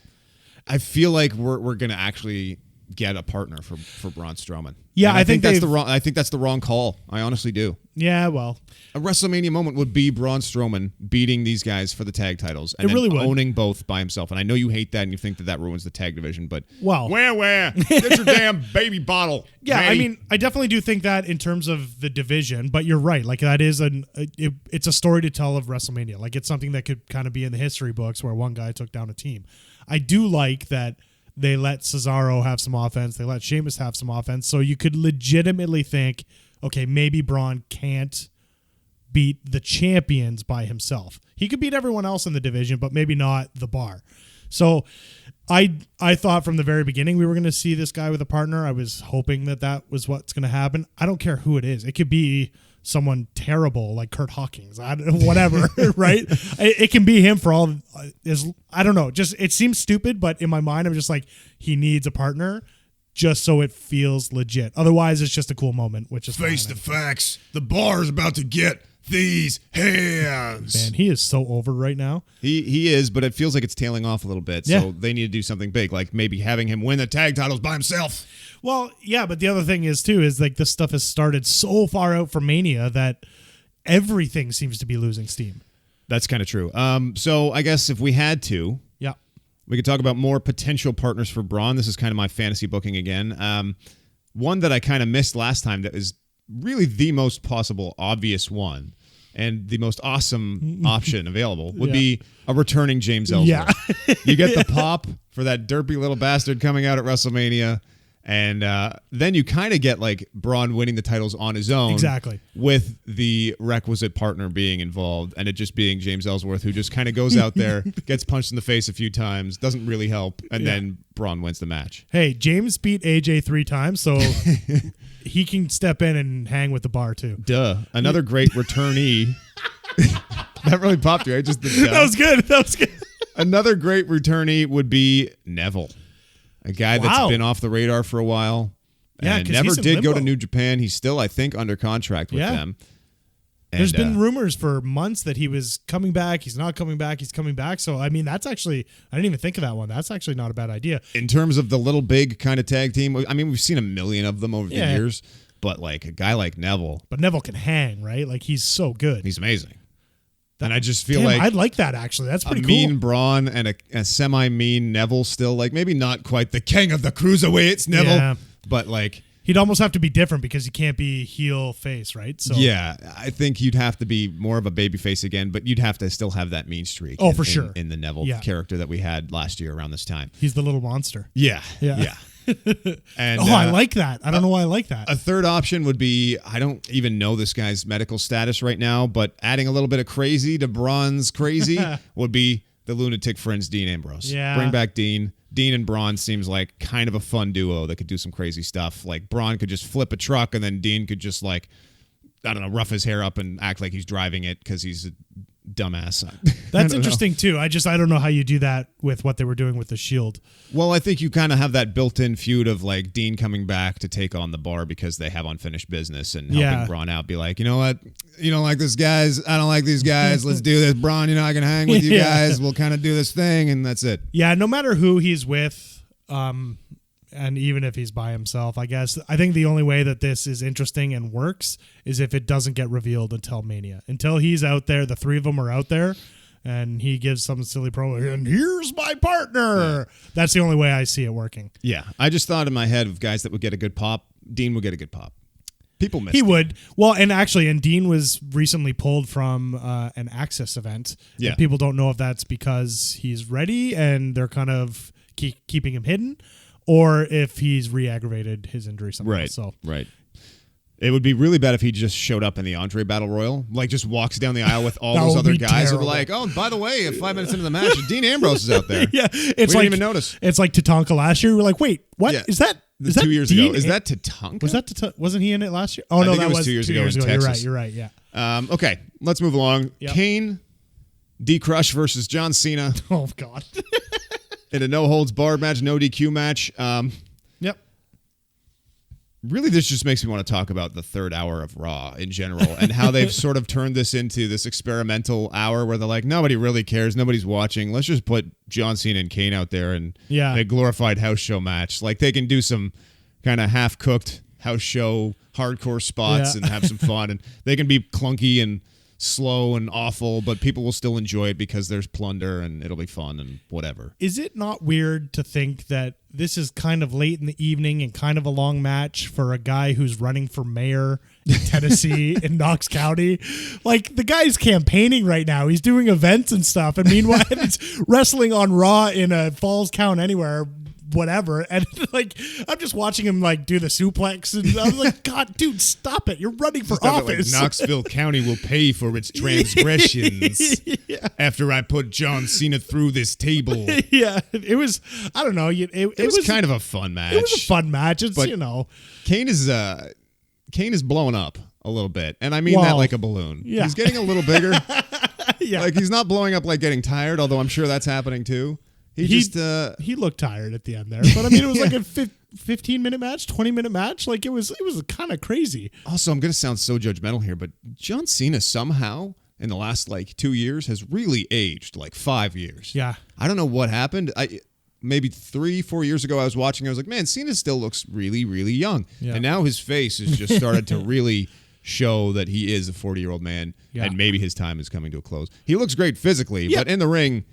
I feel like we're going to actually get a partner for Braun Strowman. Yeah, and I think that's the wrong call. I honestly do. Yeah, well, a WrestleMania moment would be Braun Strowman beating these guys for the tag titles and really owning both by himself. And I know you hate that and you think that ruins the tag division, but where? Get your damn baby bottle. Yeah, Manny. I mean, I definitely do think that in terms of the division, but you're right. Like that is it's a story to tell of WrestleMania. Like it's something that could kind of be in the history books where one guy took down a team. I do like that they let Cesaro have some offense. They let Sheamus have some offense. So you could legitimately think, okay, maybe Braun can't beat the champions by himself. He could beat everyone else in the division, but maybe not the Bar. So I thought from the very beginning we were going to see this guy with a partner. I was hoping that was what's going to happen. I don't care who it is. It could be someone terrible like Kurt Hawkins, whatever, right? It can be him for all I don't know. Just it seems stupid, but in my mind, I'm just like, he needs a partner just so it feels legit. Otherwise, it's just a cool moment, which is face the facts. The Bar is about to get these hands. Man, he is so over right now. He is, but it feels like it's tailing off a little bit. So they need to do something big, like maybe having him win the tag titles by himself. Well, yeah, but the other thing is like this stuff has started so far out from Mania that everything seems to be losing steam. That's kind of true. So I guess if we had to, we could talk about more potential partners for Braun. This is kind of my fantasy booking again. One that I kind of missed last time that is really the most possible obvious one and the most awesome option available would be a returning James Ellsworth. Yeah. You get the pop for that derpy little bastard coming out at WrestleMania, and then you kind of get like Braun winning the titles on his own. Exactly. With the requisite partner being involved, and it just being James Ellsworth, who just kind of goes out there, gets punched in the face a few times, doesn't really help, and then Braun wins the match. Hey, James beat AJ 3 times, so he can step in and hang with the Bar too. Duh. Another great returnee. That really popped you, right? Just the duh. That was good. Another great returnee would be Neville. A guy that's been off the radar for a while. Yeah, and never did go to New Japan. He's still, I think, under contract with them. And, there's been rumors for months that he was coming back. He's not coming back. He's coming back. So, I mean, that's actually, I didn't even think of that one. That's actually not a bad idea. In terms of the little big kind of tag team, I mean, we've seen a million of them over the years. But, like, a guy like Neville. But Neville can hang, right? Like, he's so good. He's amazing. And I just feel like I'd like that, actually. That's pretty cool. A mean Braun and a semi-mean Neville still. Like, maybe not quite the king of the cruiserweights, Neville. But, like... He'd almost have to be different because he can't be heel face, right? So yeah, I think you'd have to be more of a baby face again, but you'd have to still have that mean streak. Oh, for sure. In the Neville character that we had last year around this time. He's the little monster. Yeah. And I like that. I don't know why I like that. A third option would be, I don't even know this guy's medical status right now, but adding a little bit of crazy to Braun's crazy would be the lunatic Friends Dean Ambrose. Yeah. Bring back Dean. Dean and Braun seems like kind of a fun duo that could do some crazy stuff. Like Braun could just flip a truck and then Dean could just like, I don't know, rough his hair up and act like he's driving it because he's a dumbass. That's interesting too. I don't know how you do that with what they were doing with the Shield. Well, I think you kind of have that built-in feud of like Dean coming back to take on the Bar because they have unfinished business and helping Braun out. Be like, you know what? You don't like this guys. I don't like these guys. Let's do this. Braun, you know, I can hang with you guys. We'll kind of do this thing and that's it. Yeah, no matter who he's with, and even if he's by himself, I guess, I think the only way that this is interesting and works is if it doesn't get revealed until Mania. Until he's out there, the three of them are out there, and he gives some silly promo, and here's my partner. Yeah. That's the only way I see it working. Yeah, I just thought in my head of guys that would get a good pop. Dean would get a good pop. People miss. He would. Well, and Dean was recently pulled from an Access event. Yeah. And people don't know if that's because he's ready and they're kind of keeping him hidden, or if he's re-aggravated his injury somewhere. Right. So. Right. It would be really bad if he just showed up in the Andre Battle Royal, like just walks down the aisle with all those other guys who were like, oh, by the way, 5 minutes into the match, Dean Ambrose is out there. Yeah, we didn't even notice. It's like Tatanka last year. We were like, wait, what? Yeah. Is that 2 years Dean? ago? Is that Tatanka? Was that wasn't he in it last year? Oh, no, that was 2 years ago in Texas. You're right, yeah. Okay, let's move along. Yep. Kane, D-Crush versus John Cena. Oh, God. In a no-holds-barred match, no DQ match. Yep. Really, this just makes me want to talk about the third hour of Raw in general and how they've sort of turned this into this experimental hour where they're like, nobody really cares. Nobody's watching. Let's just put John Cena and Kane out there and a glorified house show match. Like they can do some kind of half-cooked house show hardcore spots and have some fun. And they can be clunky and slow and awful, but people will still enjoy it because there's plunder and it'll be fun and whatever. Is it not weird to think that this is kind of late in the evening and kind of a long match for a guy who's running for mayor in Tennessee in Knox County? Like, the guy's campaigning right now. He's doing events and stuff. And meanwhile, he's wrestling on Raw in a Falls Count Anywhere, whatever. And like, I'm just watching him like do the suplex. And I was like, God, dude, stop it. You're running for office. Like, Knoxville County will pay for its transgressions after I put John Cena through this table. Yeah, it was, I don't know. It was kind of a fun match. It was a fun match. It's, but Kane is blowing up a little bit. And I mean that like a balloon. Yeah. He's getting a little bigger. Like he's not blowing up like getting tired, although I'm sure that's happening too. He looked tired at the end there, but I mean, it was like a 15-minute match, 20-minute match. Like it was kind of crazy. Also, I'm going to sound so judgmental here, but John Cena somehow in the last like 2 years has really aged like 5 years. Yeah. I don't know what happened. Maybe 3-4 years ago, I was watching. I was like, man, Cena still looks really, really young. Yeah. And now his face has just started to really show that he is a 40-year-old man, and maybe his time is coming to a close. He looks great physically, but in the ring,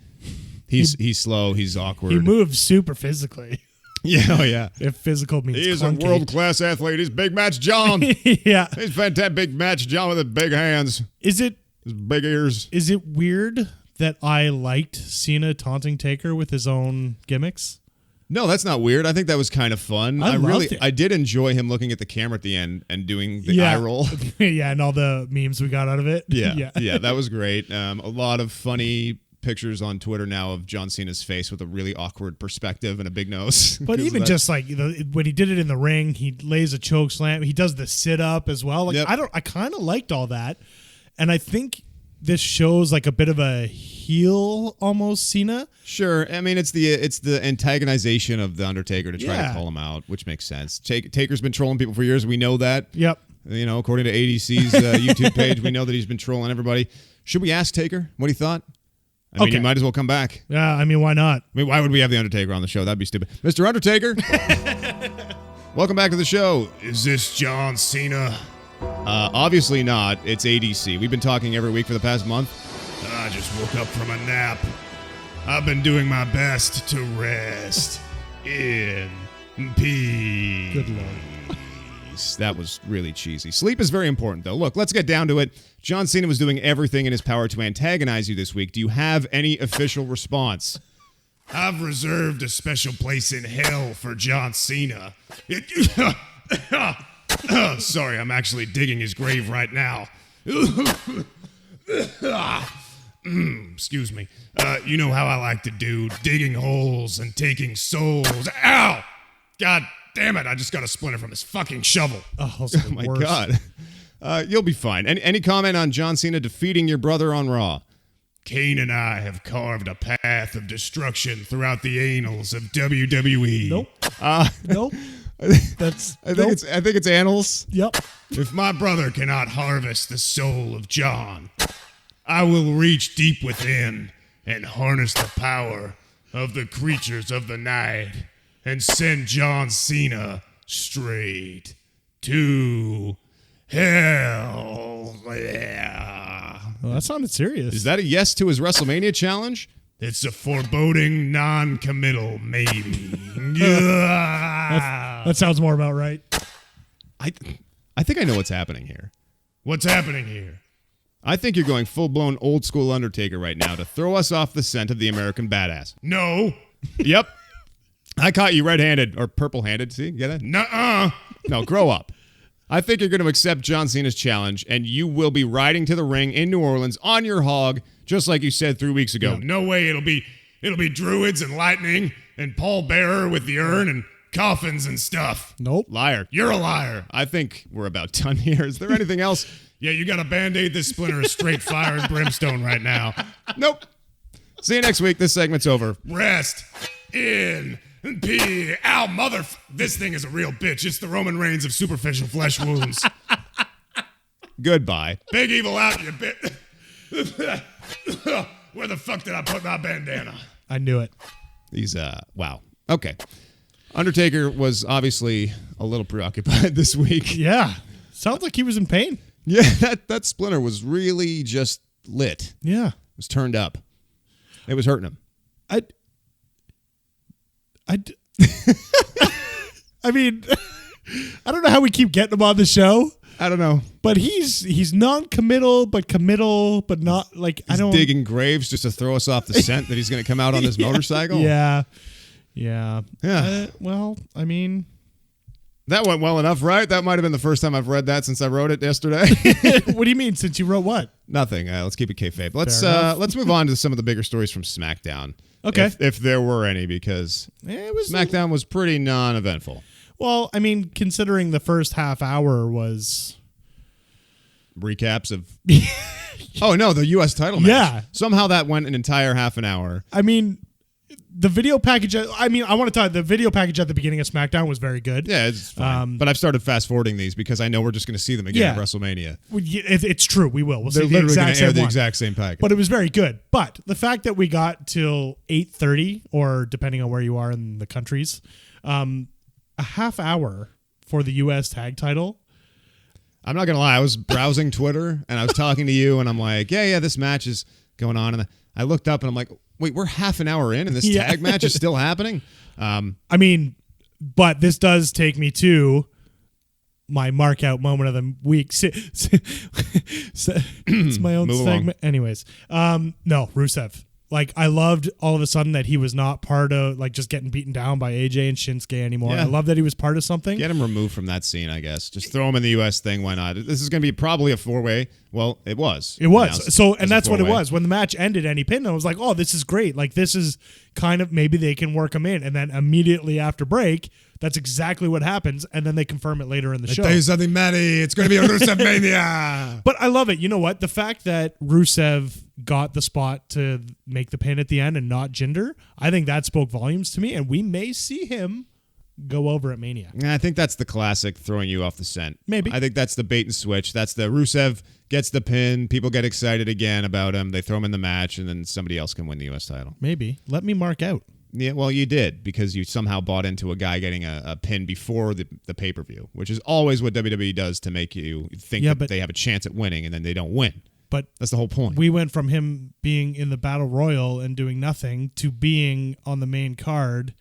He's slow. He's awkward. He moves super physically. Yeah, oh yeah. If physical means he is clunky. A world-class athlete. He's Big Match John. Yeah. He's fantastic. Big Match John with the big hands. His big ears. Is it weird that I liked Cena taunting Taker with his own gimmicks? No, that's not weird. I think that was kind of fun. I did enjoy him looking at the camera at the end and doing the eye roll. Yeah, and all the memes we got out of it. Yeah, that was great. A lot of funny pictures on Twitter now of John Cena's face with a really awkward perspective and a big nose. But even just like when he did it in the ring, he lays a choke slam. He does the sit up as well. Like I kind of liked all that, and I think this shows like a bit of a heel almost Cena. Sure, I mean it's the antagonization of the Undertaker to try to call him out, which makes sense. Taker's been trolling people for years. We know that. Yep. You know, according to ADC's YouTube page, we know that he's been trolling everybody. Should we ask Taker what he thought? I mean, he might as well come back. Yeah, I mean, why not? I mean, why would we have The Undertaker on the show? That'd be stupid. Mr. Undertaker, welcome back to the show. Is this John Cena? Obviously not. It's ADC. We've been talking every week for the past month. I just woke up from a nap. I've been doing my best to rest in peace. Good Lord. That was really cheesy. Sleep is very important, though. Look, let's get down to it. John Cena was doing everything in his power to antagonize you this week. Do you have any official response? I've reserved a special place in hell for John Cena. Sorry, I'm actually digging his grave right now. Excuse me. You know how I like to do, digging holes and taking souls. Ow! God damn it, I just got a splinter from his fucking shovel. Oh my God. You'll be fine. Any comment on John Cena defeating your brother on Raw? Kane and I have carved a path of destruction throughout the annals of WWE. Nope. Nope. I think it's annals. Yep. If my brother cannot harvest the soul of John, I will reach deep within and harness the power of the creatures of the night and send John Cena straight to hell. Yeah. Well, that sounded serious. Is that a yes to his WrestleMania challenge? It's a foreboding, non-committal maybe. That sounds more about right. I think I know what's happening here. What's happening here? I think you're going full-blown old-school Undertaker right now to throw us off the scent of the American badass. No. Yep. I caught you red-handed or purple-handed. See, get it? Nuh-uh. No, grow up. I think you're going to accept John Cena's challenge, and you will be riding to the ring in New Orleans on your hog, just like you said 3 weeks ago. No way. It'll be druids and lightning and Paul Bearer with the urn and coffins and stuff. Nope. Liar. You're a liar. I think we're about done here. Is there anything else? Yeah, you got to Band-Aid this splinter of straight fire and brimstone right now. Nope. See you next week. This segment's over. Rest in Ow, this thing is a real bitch. It's the Roman Reigns of superficial flesh wounds. Goodbye. Big evil out, you bit. Where the fuck did I put my bandana? I knew it. He's, wow. Okay. Undertaker was obviously a little preoccupied this week. Yeah. Sounds like he was in pain. Yeah, that splinter was really just lit. Yeah. It was turned up. It was hurting him. I mean, I don't know how we keep getting him on the show. I don't know. But he's non-committal, but committal, but not like He's digging graves just to throw us off the scent that he's going to come out on his motorcycle. Yeah. Well, I mean, that went well enough, right? That might have been the first time I've read that since I wrote it yesterday. What do you mean? Since you wrote what? Nothing. Let's keep it kayfabe. Let's move on to some of the bigger stories from SmackDown. Okay. If there were any, because SmackDown was pretty non-eventful. Well, I mean, considering the first half hour was recaps of oh no, the US title match. Yeah. Somehow that went an entire half an hour. I mean, the video package, I want to tell you, the video package at the beginning of SmackDown was very good. Yeah, it's fine. But I've started fast forwarding these because I know we're just going to see them again at WrestleMania. It's true. We will. They're literally going to air the exact same package. But it was very good. But the fact that we got till 8:30, or depending on where you are in the countries, a half hour for the U.S. tag title. I'm not going to lie. I was browsing Twitter and I was talking to you and I'm like, yeah, this match is going on. And I looked up and I'm like, wait, we're half an hour in and this tag match is still happening? I mean, but this does take me to my mark out moment of the week. It's my own segment. Anyways, no, Rusev. Like, I loved all of a sudden that he was not part of, like, just getting beaten down by AJ and Shinsuke anymore. Yeah. I love that he was part of something. Get him removed from that scene, I guess. Just throw him in the U.S. thing. Why not? This is going to be probably a four-way. Well, it was. It was. So, and that's what it was. When the match ended and he pinned him, I was like, oh, this is great. Like, this is kind of, maybe they can work him in. And then immediately after break, that's exactly what happens. And then they confirm it later in the show. Tell you something, Matty. It's going to be a Rusev Mania. But I love it. You know what? The fact that Rusev got the spot to make the pin at the end and not Jinder, I think that spoke volumes to me. And we may see him go over at Mania. I think that's the classic throwing you off the scent. Maybe. I think that's the bait and switch. That's the Rusev gets the pin. People get excited again about him. They throw him in the match, and then somebody else can win the U.S. title. Maybe. Let me mark out. Yeah, well, you did, because you somehow bought into a guy getting a pin before the pay-per-view, which is always what WWE does to make you think that they have a chance at winning, and then they don't win. But that's the whole point. We went from him being in the Battle Royal and doing nothing to being on the main card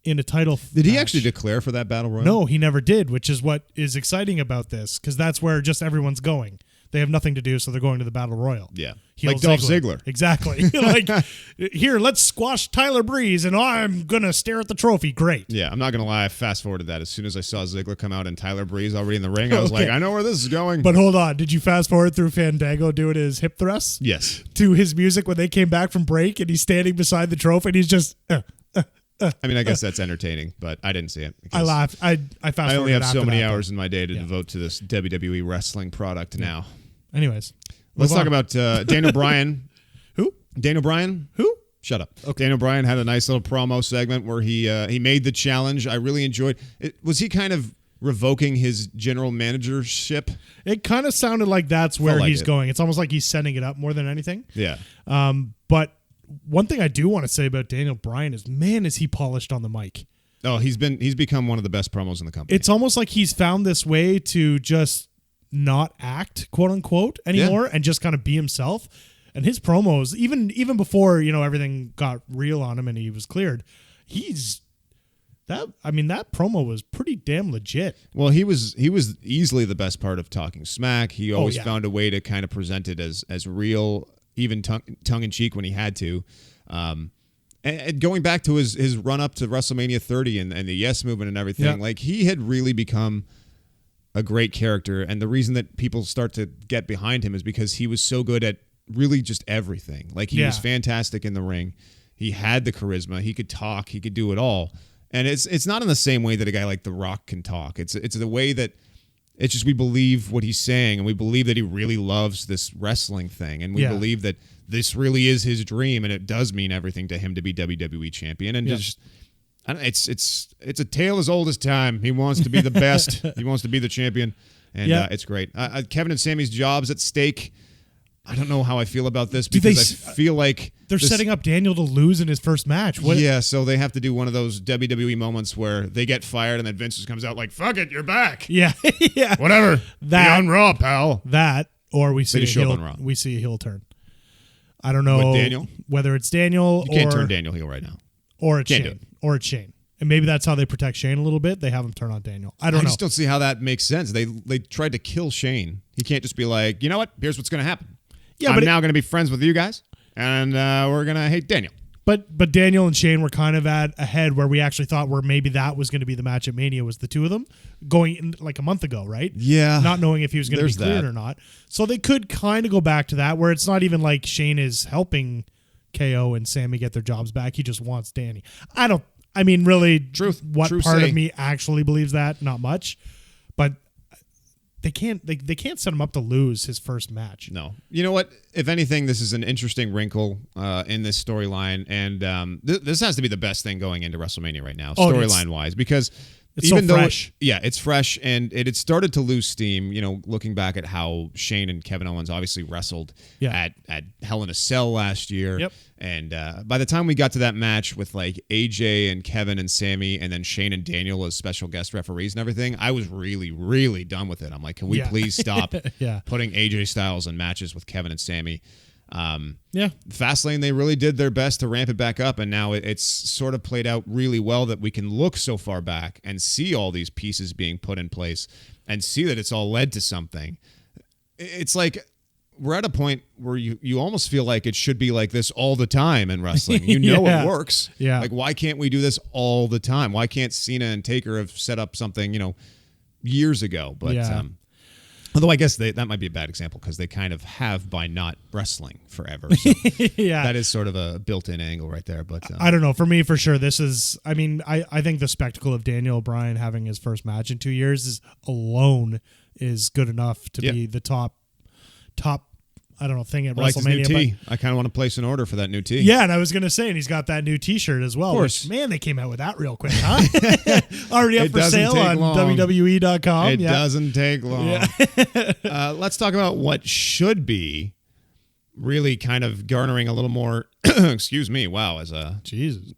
in a title Did he match. actually declare for that Battle Royal? No, he never did, which is what is exciting about this, because that's where just everyone's going. They have nothing to do, so they're going to the Battle Royal. Yeah. Heel like Dolph Ziggler. Exactly. Like, here, let's squash Tyler Breeze, and I'm going to stare at the trophy. Great. Yeah, I'm not going to lie. I fast-forwarded that. As soon as I saw Ziggler come out and Tyler Breeze already in the ring, I was like, I know where this is going. But hold on. Did you fast-forward through Fandango doing his hip thrusts? Yes. To his music when they came back from break, and he's standing beside the trophy, and he's just... I mean, I guess that's entertaining, but I didn't see it. I laughed. I fast-forwarded. I only have so many hours in my day to devote to this WWE wrestling product now. Anyways. Let's talk about Daniel Bryan. Who? Daniel Bryan. Who? Shut up. Okay. Daniel Bryan had a nice little promo segment where he made the challenge. I really enjoyed it. Was he kind of revoking his general managership? It kind of sounded like that's where he's going. It's almost like he's setting it up more than anything. Yeah. But one thing I do want to say about Daniel Bryan is, man, is he polished on the mic. Oh, he's become one of the best promos in the company. It's almost like he's found this way to just not act, quote unquote, anymore, and just kind of be himself. And his promos, even before, everything got real on him and he was cleared, that promo was pretty damn legit. Well, he was easily the best part of Talking Smack. He always found a way to kind of present it as real, even tongue in cheek when he had to. And going back to his run up to WrestleMania 30 and the Yes Movement and everything, like, he had really become a great character. And the reason that people start to get behind him is because he was so good at really just everything. Like, he was fantastic in the ring. He had the charisma. He could talk. He could do it all. And it's not in the same way that a guy like The Rock can talk. It's the way that it's just we believe what he's saying, and we believe that he really loves this wrestling thing, and we believe that this really is his dream, and it does mean everything to him to be WWE champion. And just It's a tale as old as time. He wants to be the best. He wants to be the champion, and it's great. Kevin and Sammy's jobs at stake. I don't know how I feel about this because I feel like they're setting up Daniel to lose in his first match. So they have to do one of those WWE moments where they get fired and then Vince just comes out like, "Fuck it, you're back." Yeah, yeah. Whatever. Be on Raw, pal. That or we see a heel turn. I don't know whether it's Daniel. You can't turn Daniel heel right now. Or it's Shane. Or it's Shane. And maybe that's how they protect Shane a little bit. They have him turn on Daniel. I don't know. I just don't see how that makes sense. They tried to kill Shane. He can't just be like, you know what? Here's what's going to happen. Yeah, I'm now going to be friends with you guys, and we're going to hate Daniel. But Daniel and Shane were kind of ahead where we actually thought where maybe that was going to be the match at Mania was the two of them going in like a month ago, right? Yeah. Not knowing if he was going to be cleared or not. So they could kind of go back to that where it's not even like Shane is helping KO and Sammy get their jobs back. He just wants Danny. Really, what part of me actually believes that? Not much. But they can't set him up to lose his first match. No. You know what? If anything, this is an interesting wrinkle in this storyline, and this has to be the best thing going into WrestleMania right now, storyline-wise, because it's even so fresh. It's fresh, and it had started to lose steam, looking back at how Shane and Kevin Owens obviously wrestled at Hell in a Cell last year. Yep. And by the time we got to that match with like AJ and Kevin and Sammy and then Shane and Daniel as special guest referees and everything, I was really, really done with it. I'm like, can we please stop putting AJ Styles in matches with Kevin and Sammy? Fastlane, they really did their best to ramp it back up, and now it's sort of played out really well that we can look so far back and see all these pieces being put in place and see that it's all led to something. It's like we're at a point where you almost feel like it should be like this all the time in wrestling. It works. Yeah. Like, why can't we do this all the time? Why can't Cena and Taker have set up something, years ago? But although I guess that might be a bad example because they kind of have by not wrestling forever. So that is sort of a built-in angle right there. But I don't know. For me, for sure, this is. I think the spectacle of Daniel Bryan having his first match in 2 years alone is good enough to be the top. I don't know, thing at WrestleMania. His new tee. I kind of want to place an order for that new tee. Yeah, and I was going to say, and he's got that new T-shirt as well. Of course. Man, they came out with that real quick, huh? Already up for sale on WWE.com. It doesn't take long. Yeah. Let's talk about what should be really kind of garnering a little more, excuse me, wow, as a Jesus.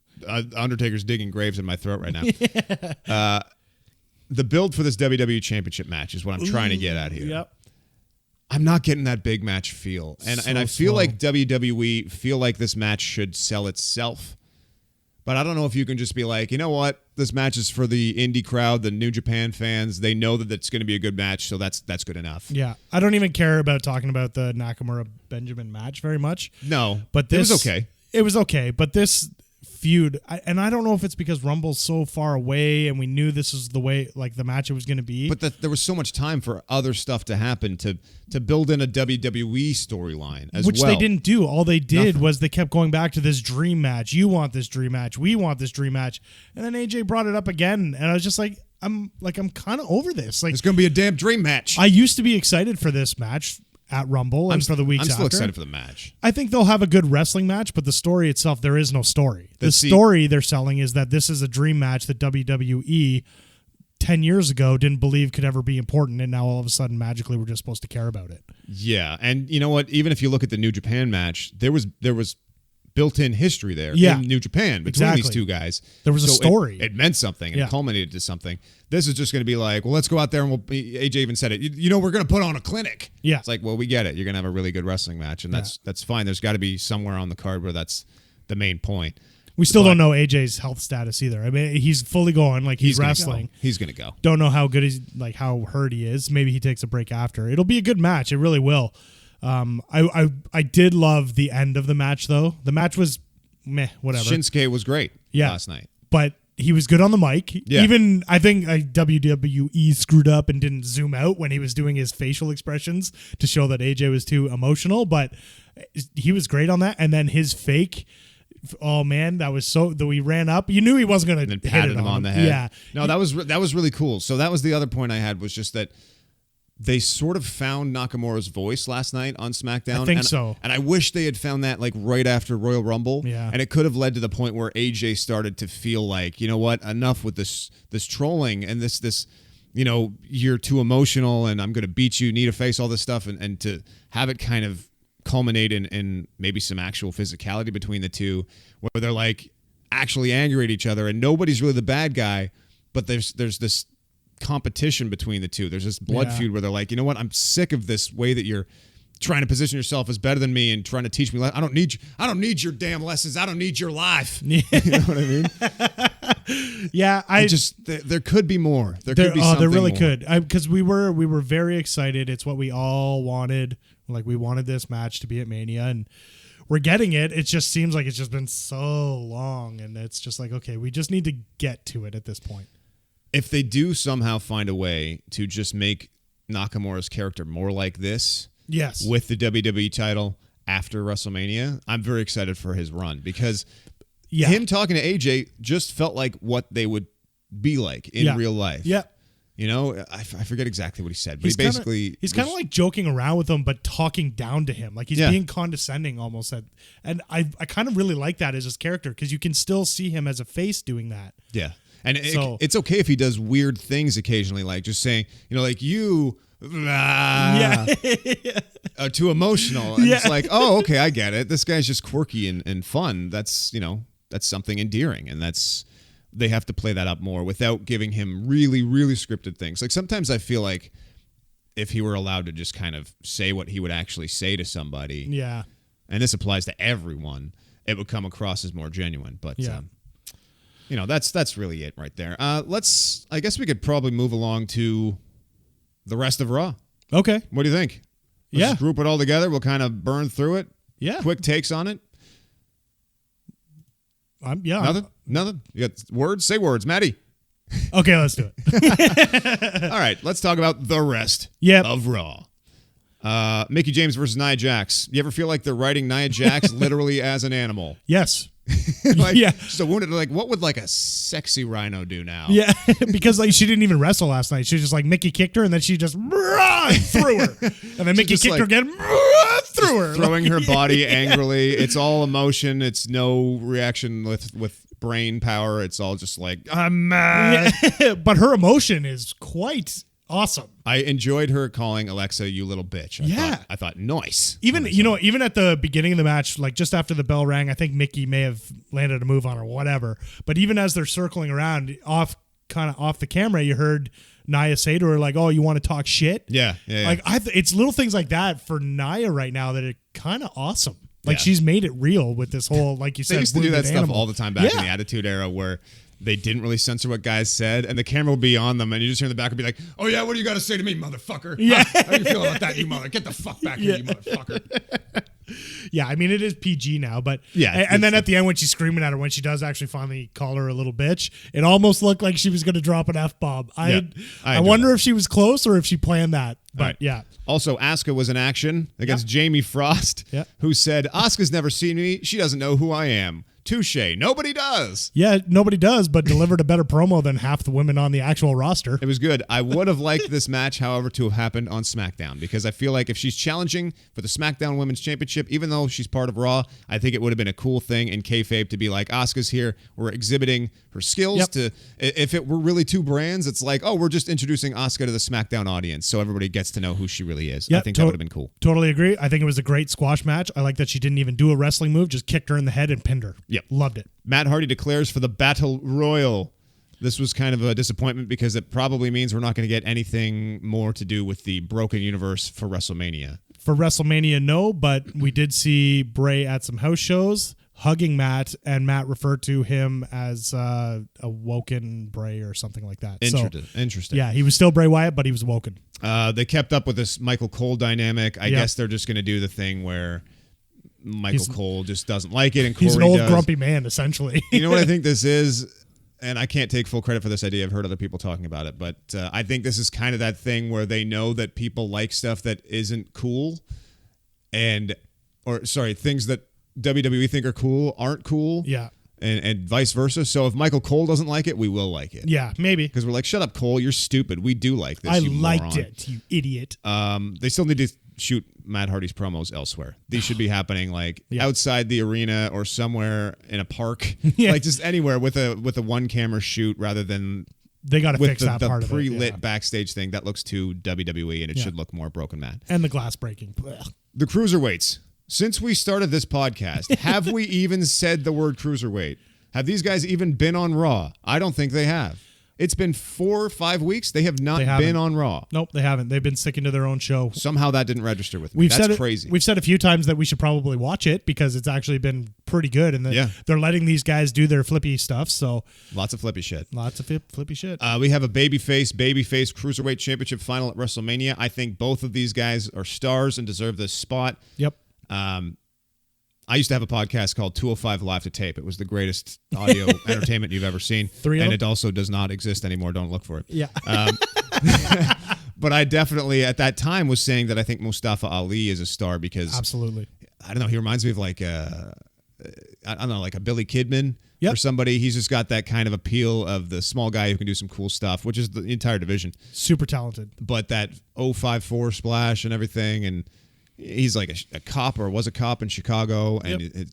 Undertaker's digging graves in my throat right now. The build for this WWE Championship match is what I'm trying to get at here. Yep. I'm not getting that big match feel. And I feel like WWE feel like this match should sell itself. But I don't know if you can just be like, you know what? This match is for the indie crowd, the New Japan fans. They know that it's going to be a good match, so that's good enough. Yeah. I don't even care about talking about the Nakamura-Benjamin match very much. No. But it was okay. It was okay. But this feud, and I don't know if it's because Rumble's so far away and we knew this was the way, like, the match it was going to be. But there was so much time for other stuff to happen to build in a WWE storyline as Which well. they didn't do. All they did was they kept going back to this dream match. You want this dream match. We want this dream match. And then AJ brought it up again, and I was just like, I'm kind of over this. Like, it's going to be a damn dream match. I used to be excited for this match at Rumble and for the weeks after. I'm still excited for the match. I think they'll have a good wrestling match, but the story itself, there is no story. The story they're selling is that this is a dream match that WWE 10 years ago didn't believe could ever be important, and now all of a sudden, magically, we're just supposed to care about it. Yeah, and you know what? Even if you look at the New Japan match, there was built-in history there in New Japan between these two guys. There was a story. It meant something, and it culminated to something. This is just going to be like, well, let's go out there, and AJ even said it, we're going to put on a clinic. Yeah. It's like, well, we get it. You're going to have a really good wrestling match, and that's fine. There's got to be somewhere on the card where that's the main point. We still don't know AJ's health status either. I mean, he's fully going, like he's wrestling. He's going to go. Don't know how good how hurt he is. Maybe he takes a break after. It'll be a good match. It really will. I did love the end of the match, though. The match was meh, whatever. Shinsuke was great last night. But he was good on the mic. Yeah. Even, I think WWE screwed up and didn't zoom out when he was doing his facial expressions to show that AJ was too emotional, but he was great on that. And then his fake, oh man, that was so, though he ran up, you knew he wasn't going to hit patted it him on the head. Yeah. No, that was really cool. So that was the other point I had, was just that they sort of found Nakamura's voice last night on SmackDown. I think so. And I wish they had found that like right after Royal Rumble. Yeah. And it could have led to the point where AJ started to feel like, you know what, enough with this trolling and this, you know, you're too emotional and I'm going to beat you, need a face, all this stuff. And to have it kind of culminate in maybe some actual physicality between the two where they're like actually angry at each other and nobody's really the bad guy, but there's this competition between the two. There's this blood feud where they're like, you know what? I'm sick of this way that you're trying to position yourself as better than me and trying to teach me. I don't need your damn lessons. I don't need your life. You know what I mean? Yeah, there could be more. There could be something there really more. could. Because we were very excited. It's what we all wanted. Like we wanted this match to be at Mania, and we're getting it. It just seems like it's just been so long, and it's just like, okay, we just need to get to it at this point. If they do somehow find a way to just make Nakamura's character more like this, yes, with the WWE title after WrestleMania, I'm very excited for his run because him talking to AJ just felt like what they would be like in real life. Yeah. You know, I forget exactly what he said, but he's kind of like joking around with him, but talking down to him. Like he's being condescending almost. And I kind of really like that as his character because you can still see him as a face doing that. Yeah. And it's okay if he does weird things occasionally, like just saying, you know, like you are too emotional. And it's like, oh, okay, I get it. This guy's just quirky and fun. That's, you know, that's something endearing. And they have to play that up more without giving him really, really scripted things. Like sometimes I feel like if he were allowed to just kind of say what he would actually say to somebody. Yeah. And this applies to everyone, it would come across as more genuine. But you know, that's really it right there. I guess we could probably move along to the rest of Raw. Okay. What do you think? Let's just group it all together. We'll kind of burn through it. Yeah. Quick takes on it. Nothing? You got words? Say words, Maddie. Okay, let's do it. All right, let's talk about the rest of Raw. Mickie James versus Nia Jax. You ever feel like they're writing Nia Jax literally as an animal? Yes. So wounded. Like, what would like a sexy rhino do now? Yeah, because like she didn't even wrestle last night. She was just like Mickie kicked her, and then she just threw her, and then Mickie kicked her again, threw her, throwing her body angrily. It's all emotion. It's no reaction with brain power. It's all just like I'm mad. Yeah. But her emotion is quite awesome. I enjoyed her calling Alexa "you little bitch." I thought nice. Even even at the beginning of the match, like just after the bell rang, I think Mickie may have landed a move on her, whatever. But even as they're circling around, off the camera, you heard Nia say to her like, "Oh, you want to talk shit?" Yeah. Like it's little things like that for Nia right now that are kind of awesome. Like she's made it real with this whole, like you said, they used to do that animal stuff all the time back in the Attitude Era where they didn't really censor what guys said, and the camera would be on them, and you just hear in the back would be like, "Oh yeah, what do you got to say to me, motherfucker? Yeah, how do you feel about that, you mother? Get the fuck back here, you motherfucker." Yeah, I mean it is PG now, but yeah. And then at the end when she's screaming at her, when she does actually finally call her a little bitch, it almost looked like she was going to drop an F-bomb. I wonder if she was close or if she planned that. But yeah. Also, Asuka was in action against Jamie Frost, who said, "Asuka's never seen me. She doesn't know who I am." Touche. Nobody does. Yeah, nobody does, but delivered a better promo than half the women on the actual roster. It was good. I would have liked this match, however, to have happened on SmackDown because I feel like if she's challenging for the SmackDown Women's Championship, even though she's part of Raw, I think it would have been a cool thing in kayfabe to be like, Asuka's here. We're exhibiting her skills. If it were really two brands, it's like, oh, we're just introducing Asuka to the SmackDown audience so everybody gets to know who she really is. I think that would have been cool. Totally agree. I think it was a great squash match. I like that she didn't even do a wrestling move, just kicked her in the head and pinned her. Yep. Loved it. Matt Hardy declares for the Battle Royal. This was kind of a disappointment because it probably means we're not going to get anything more to do with the Broken Universe for WrestleMania. For WrestleMania, no, but we did see Bray at some house shows hugging Matt, and Matt referred to him as a woken Bray or something like that. Interesting. Yeah, he was still Bray Wyatt, but he was woken. They kept up with this Michael Cole dynamic. I guess they're just going to do the thing where Michael Cole just doesn't like it, and Corey he's an old does. Grumpy man, essentially. You know what I think this is? And I can't take full credit for this idea. I've heard other people talking about it, but I think this is kind of that thing where they know that people like stuff that isn't cool, things that WWE think are cool aren't cool. Yeah. and vice versa. So if Michael Cole doesn't like it, we will like it. Yeah, maybe. Because we're like, shut up, Cole, you're stupid. We do like this. I you liked moron. it, you idiot. They still need to shoot Matt Hardy's promos elsewhere. These should be happening like outside the arena or somewhere in a park, like just anywhere with a one camera shoot rather than. They got to fix that the part of it. pre-lit backstage thing that looks too WWE, and it should look more broken Matt. And the glass breaking. Blech. The cruiserweights. Since we started this podcast, have we even said the word cruiserweight? Have these guys even been on Raw? I don't think they have. It's been 4 or 5 weeks. They have not been on Raw. Nope, they haven't. They've been sticking to their own show. Somehow that didn't register with me. That's crazy. We've said a few times that we should probably watch it because it's actually been pretty good, and they're letting these guys do their flippy stuff. So lots of flippy shit. Lots of flippy shit. We have a babyface cruiserweight championship final at WrestleMania. I think both of these guys are stars and deserve this spot. Yep. I used to have a podcast called 205 Live to Tape. It was the greatest audio entertainment you've ever seen. And it also does not exist anymore. Don't look for it. Yeah. But I definitely, at that time, was saying that I think Mustafa Ali is a star because... Absolutely. I don't know. He reminds me of like a Billy Kidman or somebody. He's just got that kind of appeal of the small guy who can do some cool stuff, which is the entire division. Super talented. But that 054 splash and everything, and... He's like a cop or was a cop in Chicago. And,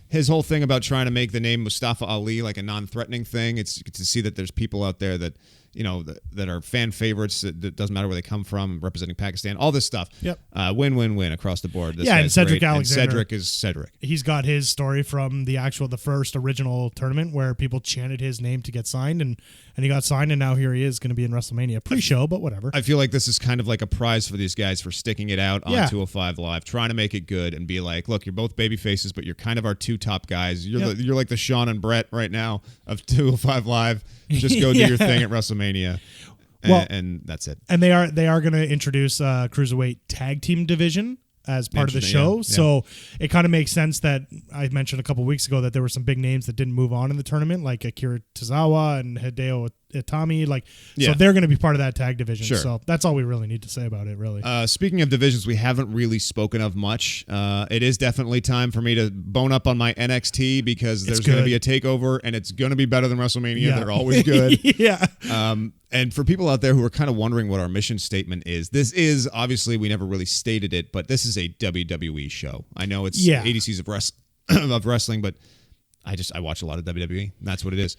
his whole thing about trying to make the name Mustafa Ali like a non-threatening thing. It's to see that there's people out there that, that are fan favorites. That doesn't matter where they come from, representing Pakistan, all this stuff. Yep. Win-win-win across the board. This and Cedric great. Alexander. And Cedric is Cedric. He's got his story from the first original tournament where people chanted his name to get signed, and he got signed, and now here he is going to be in WrestleMania. Pre-show, but whatever. I feel like this is kind of like a prize for these guys for sticking it out on 205 Live, trying to make it good and be like, look, you're both baby faces, but you're kind of our two top guys. You're like the Sean and Brett right now of 205 Live. Just go do your thing at WrestleMania. And that's it. And they are going to introduce a cruiserweight tag team division as part of the show. Yeah. So it kind of makes sense that I mentioned a couple weeks ago that there were some big names that didn't move on in the tournament, like Akira Tozawa and Hideo Itami. So they're going to be part of that tag division. Sure. So that's all we really need to say about it, really. Speaking of divisions we haven't really spoken of much, it is definitely time for me to bone up on my NXT because there's going to be a takeover and it's going to be better than WrestleMania. Yeah. They're always good. Yeah. And for people out there who are kind of wondering what our mission statement is, this is obviously we never really stated it, but this is a WWE show. I know it's ADCs of wrestling, but I watch a lot of WWE. And that's what it is.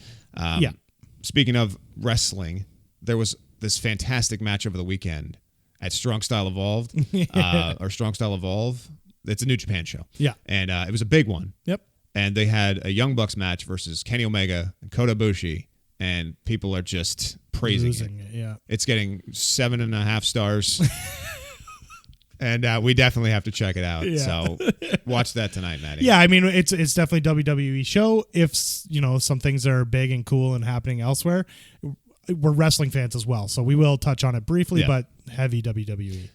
Speaking of wrestling, there was this fantastic match over the weekend at Strong Style Evolved or Strong Style Evolve. It's a New Japan show. Yeah, and it was a big one. Yep. And they had a Young Bucks match versus Kenny Omega and Kota Ibushi, and people are just praising it. Yeah, it's getting 7.5 stars. And we definitely have to check it out. Yeah. So watch that tonight, Maddie. Yeah, I mean, it's definitely WWE show. If, some things are big and cool and happening elsewhere, we're wrestling fans as well. So we will touch on it briefly, but heavy WWE.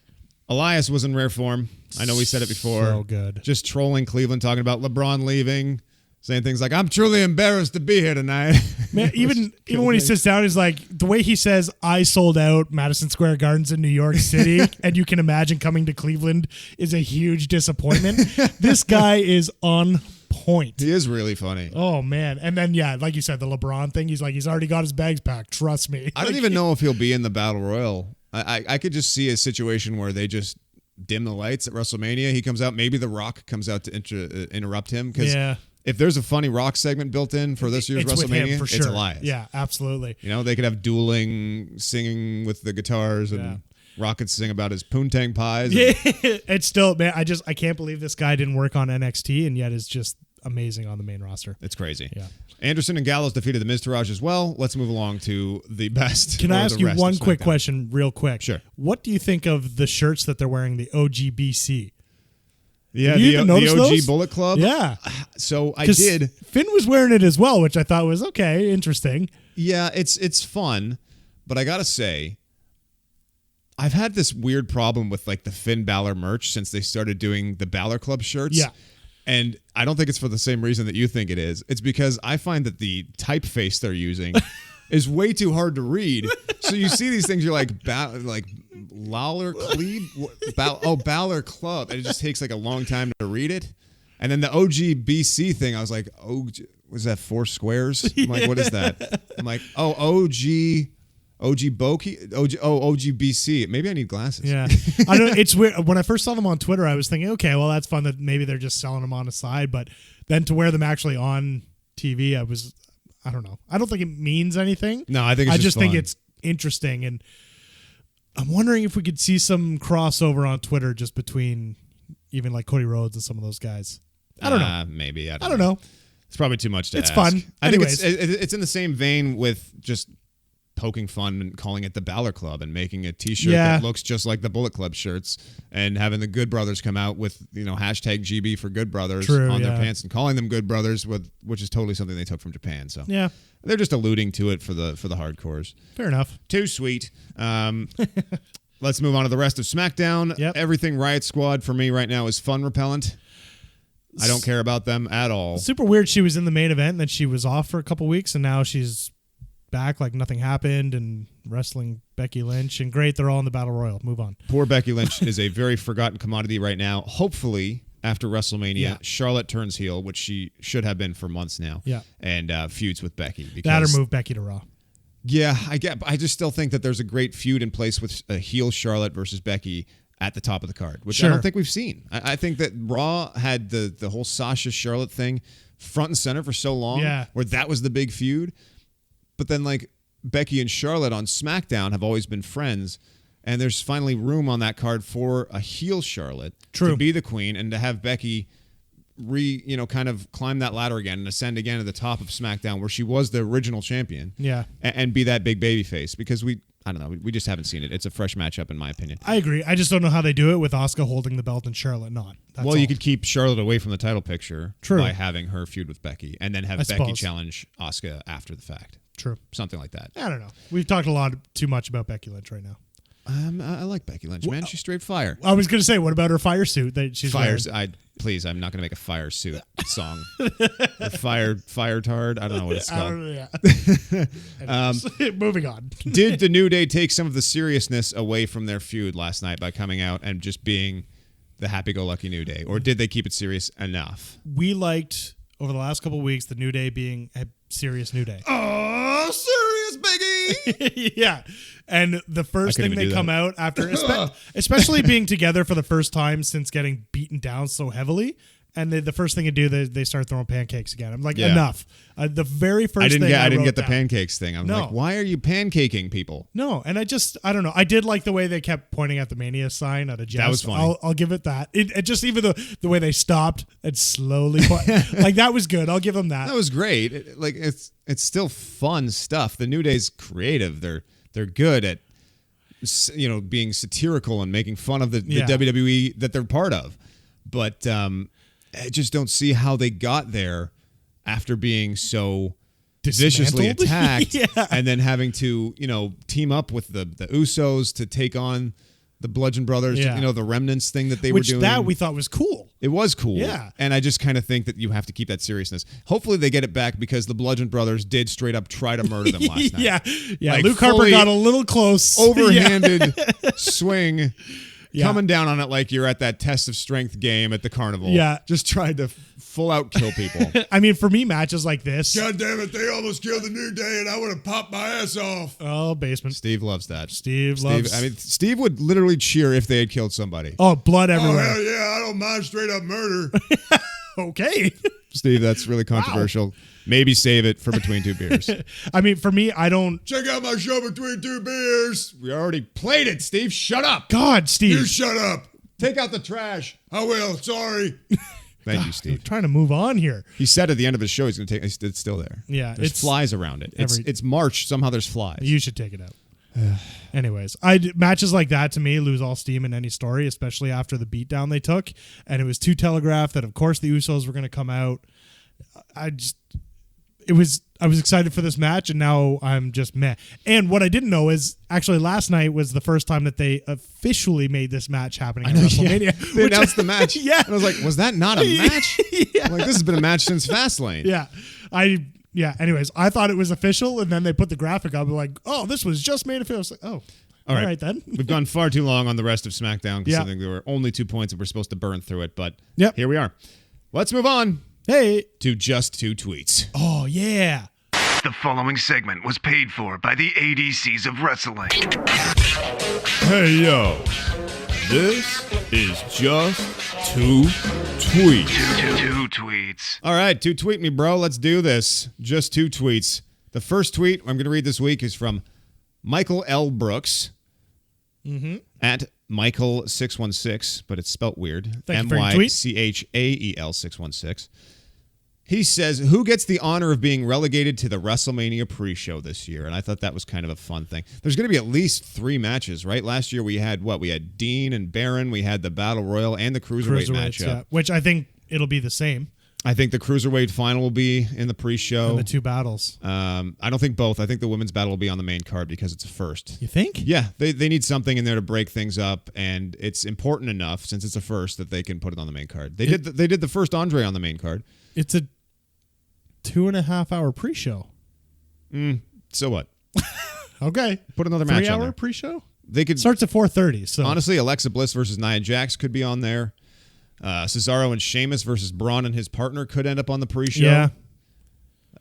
Elias was in rare form. I know we said it before. So good. Just trolling Cleveland, talking about LeBron leaving, saying things like, I'm truly embarrassed to be here tonight. Man, even when he sits down, he's like, the way he says, I sold out Madison Square Gardens in New York City, and you can imagine coming to Cleveland is a huge disappointment. This guy is on point. He is really funny. Oh, man. And then, like you said, the LeBron thing, he's like, he's already got his bags packed. Trust me. I don't even know if he'll be in the Battle Royal. I could just see a situation where they just dim the lights at WrestleMania. He comes out. Maybe The Rock comes out to interrupt him. Because if there's a funny Rock segment built in for this year's WrestleMania, for sure. It's Elias. Yeah, absolutely. They could have dueling, singing with the guitars, and Rock could sing about his poontang pies. It's still, man, I can't believe this guy didn't work on NXT and yet is just amazing on the main roster. It's crazy. Yeah. Anderson and Gallows defeated the Miz Taraj as well. Let's move along to the best. Can I ask you one quick question real quick? Sure. What do you think of the shirts that they're wearing, the OGBC? Yeah, the OG those? Bullet Club. Yeah. So I did. Finn was wearing it as well, which I thought was okay, interesting. Yeah, it's fun, but I gotta say, I've had this weird problem with like the Finn Balor merch since they started doing the Balor Club shirts. Yeah. And I don't think it's for the same reason that you think it is. It's because I find that the typeface they're using is way too hard to read. So you see these things, you're like, Lawler Cleed? Balor Club. And it just takes like a long time to read it. And then the OGBC thing, I was like, was that 4 squares? I'm like, what is that? I'm like, oh, OGBC. Maybe I need glasses. Yeah. I don't know. It's weird. When I first saw them on Twitter, I was thinking, okay, well, that's fun that maybe they're just selling them on the side. But then to wear them actually on TV, I don't know. I don't think it means anything. No, I think it's just think it's interesting. And I'm wondering if we could see some crossover on Twitter just between even like Cody Rhodes and some of those guys. I don't know. Maybe. I don't know. It's probably too much to ask. It's fun. I think it's in the same vein with just poking fun and calling it the Balor Club and making a T-shirt that looks just like the Bullet Club shirts and having the Good Brothers come out with hashtag GB for Good Brothers on their pants and calling them Good Brothers, which is totally something they took from Japan. So yeah, they're just alluding to it for the hardcores. Fair enough. Too sweet. Let's move on to the rest of SmackDown. Yep. Everything Riot Squad for me right now is fun repellent. I don't care about them at all. Super weird. She was in the main event and then she was off for a couple weeks and now she's back like nothing happened and wrestling Becky Lynch. And great, they're all in the Battle Royal. Move on. Poor Becky Lynch is a very forgotten commodity right now. Hopefully, after WrestleMania, Charlotte turns heel, which she should have been for months now, and feuds with Becky. That or move Becky to Raw. Yeah, I just still think that there's a great feud in place with a heel Charlotte versus Becky at the top of the card, which I don't think we've seen. I think that Raw had the whole Sasha Charlotte thing front and center for so long, where that was the big feud. But then, like, Becky and Charlotte on SmackDown have always been friends, and there's finally room on that card for a heel Charlotte to be the queen and to have Becky kind of climb that ladder again and ascend again to the top of SmackDown where she was the original champion. Yeah. And be that big baby face because we just haven't seen it. It's a fresh matchup in my opinion. I agree. I just don't know how they do it with Asuka holding the belt and Charlotte not. Well, you could keep Charlotte away from the title picture by having her feud with Becky and then have Becky challenge Asuka after the fact. True. Something like that. I don't know. We've talked too much about Becky Lynch right now. I like Becky Lynch, man. She's straight fire. I was going to say, what about her fire suit that she's wearing? Please, I'm not going to make a fire suit song. Or fire tard. I don't know what it's called. Moving on. Did the New Day take some of the seriousness away from their feud last night by coming out and just being the happy-go-lucky New Day? Or did they keep it serious enough? We liked, over the last couple of weeks, the New Day being a serious New Day. Oh, serious, Biggie! Yeah. And the first thing they come out after, especially being together for the first time since getting beaten down so heavily, and the first thing they do, they start throwing pancakes again. I'm like, enough. The very first thing I didn't get the pancakes thing. I'm like, why are you pancaking people? No, and I don't know. I did like the way they kept pointing at the Mania sign at a jest. That was funny. I'll give it that. It just even the way they stopped and slowly, like that was good. I'll give them that. That was great. It's still fun stuff. The New Day's creative. They're good at being satirical and making fun of the WWE that they're part of. But I just don't see how they got there after being so viciously attacked and then having to, team up with the Usos to take on the Bludgeon Brothers, the Remnants thing that they were doing. That we thought was cool. It was cool. Yeah. And I just kind of think that you have to keep that seriousness. Hopefully they get it back because the Bludgeon Brothers did straight up try to murder them last night. Yeah. Like Luke Harper got a little close. Overhanded swing. Coming down on it like you're at that test of strength game at the carnival. Yeah. Just trying to full out kill people. I mean, for me, matches like this. God damn it, they almost killed the New Day and I would have popped my ass off. Oh, basement. Steve loves that. Steve. Steve would literally cheer if they had killed somebody. Oh, blood everywhere. Oh, hell yeah, I don't mind straight up murder. Okay. Steve, that's really controversial. Wow. Maybe save it for Between Two Beers. I mean, for me, I don't... Check out my show Between Two Beers. We already played it, Steve. Shut up. God, Steve. You shut up. Take out the trash. I will. Sorry. Thank you, Steve. I'm trying to move on here. He said at the end of his show he's going to take... It's still there. Yeah. There's flies around it. It's March. Somehow there's flies. You should take it out. Anyways, matches like that to me lose all steam in any story, especially after the beatdown they took. And it was too telegraphed that, of course, the Usos were going to come out. I was excited for this match, and now I'm just meh. And what I didn't know is actually last night was the first time that they officially made this match happening at WrestleMania. Yeah. They announced the match. Yeah. And I was like, was that not a match? I'm like, this has been a match since Fastlane. Yeah. Anyways, I thought it was official, and then they put the graphic up. Like, oh, this was just made official. I was like, oh. All right then. We've gone far too long on the rest of SmackDown because I think there were only 2 points and we're supposed to burn through it, but here we are. Let's move on Hey. to just 2 tweets. Oh, yeah. The following segment was paid for by the ADCs of wrestling. Hey, yo. This is just 2 tweets. Two tweets. All right, 2 tweet me, bro. Let's do this. Just 2 tweets. The first tweet I'm going to read this week is from Michael L. Brooks at Michael616, but it's spelt weird. Thank you for your tweet. MYCHAEL 616. He says, who gets the honor of being relegated to the WrestleMania pre-show this year? And I thought that was kind of a fun thing. There's going to be at least 3 matches, right? Last year we had what? We had Dean and Baron. We had the Battle Royal and the Cruiserweight matchup. Yeah, which I think it'll be the same. I think the Cruiserweight final will be in the pre-show. And the 2 battles. I don't think both. I think the women's battle will be on the main card because it's a first. You think? Yeah, they need something in there to break things up, and it's important enough since it's a first that they can put it on the main card. They did the first Andre on the main card. It's a 2.5 hour pre-show. So what? Okay. Put another match 3 on hour there. pre-show? They could Starts at 4:30. So honestly, Alexa Bliss versus Nia Jax could be on there. Cesaro and Sheamus versus Braun and his partner could end up on the pre-show. Yeah.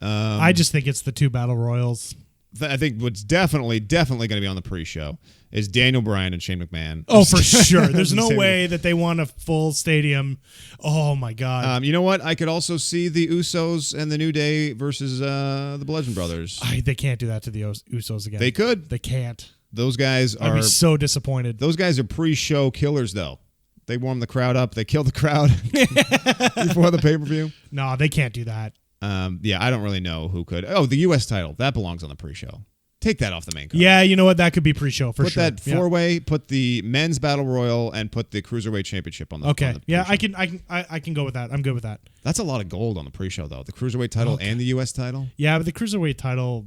I just think it's the 2 battle royals. I think what's definitely going to be on the pre-show is Daniel Bryan and Shane McMahon. Oh, for sure. There's no way that they want a full stadium. Oh, my God. You know what? I could also see the Usos and the New Day versus the Bludgeon Brothers. They can't do that to the Usos again. They could. They can't. Those guys are... I'd be so disappointed. Those guys are pre-show killers, though. They warm the crowd up. They kill the crowd before the pay-per-view. No, they can't do that. Yeah, I don't really know who could. Oh, the U.S. title. That belongs on the pre-show. Take that off the main card. Yeah, you know what? That could be pre-show for sure. Put that 4-way, put the men's battle royal, and put the Cruiserweight Championship on the Okay. on the Yeah, pre-show. I can go with that. I'm good with that. That's a lot of gold on the pre-show, though. The Cruiserweight title and the U.S. title. Yeah, but the Cruiserweight title,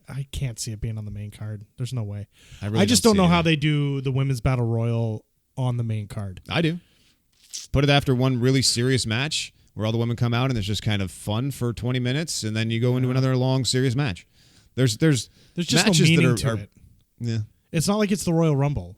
I can't see it being on the main card. There's no way. I just don't know how they do the women's battle royal on the main card. I do. Put it after one really serious match where all the women come out and it's just kind of fun for 20 minutes, and then you go into another long, serious match. There's just no meaning to it. Yeah. It's not like it's the Royal Rumble,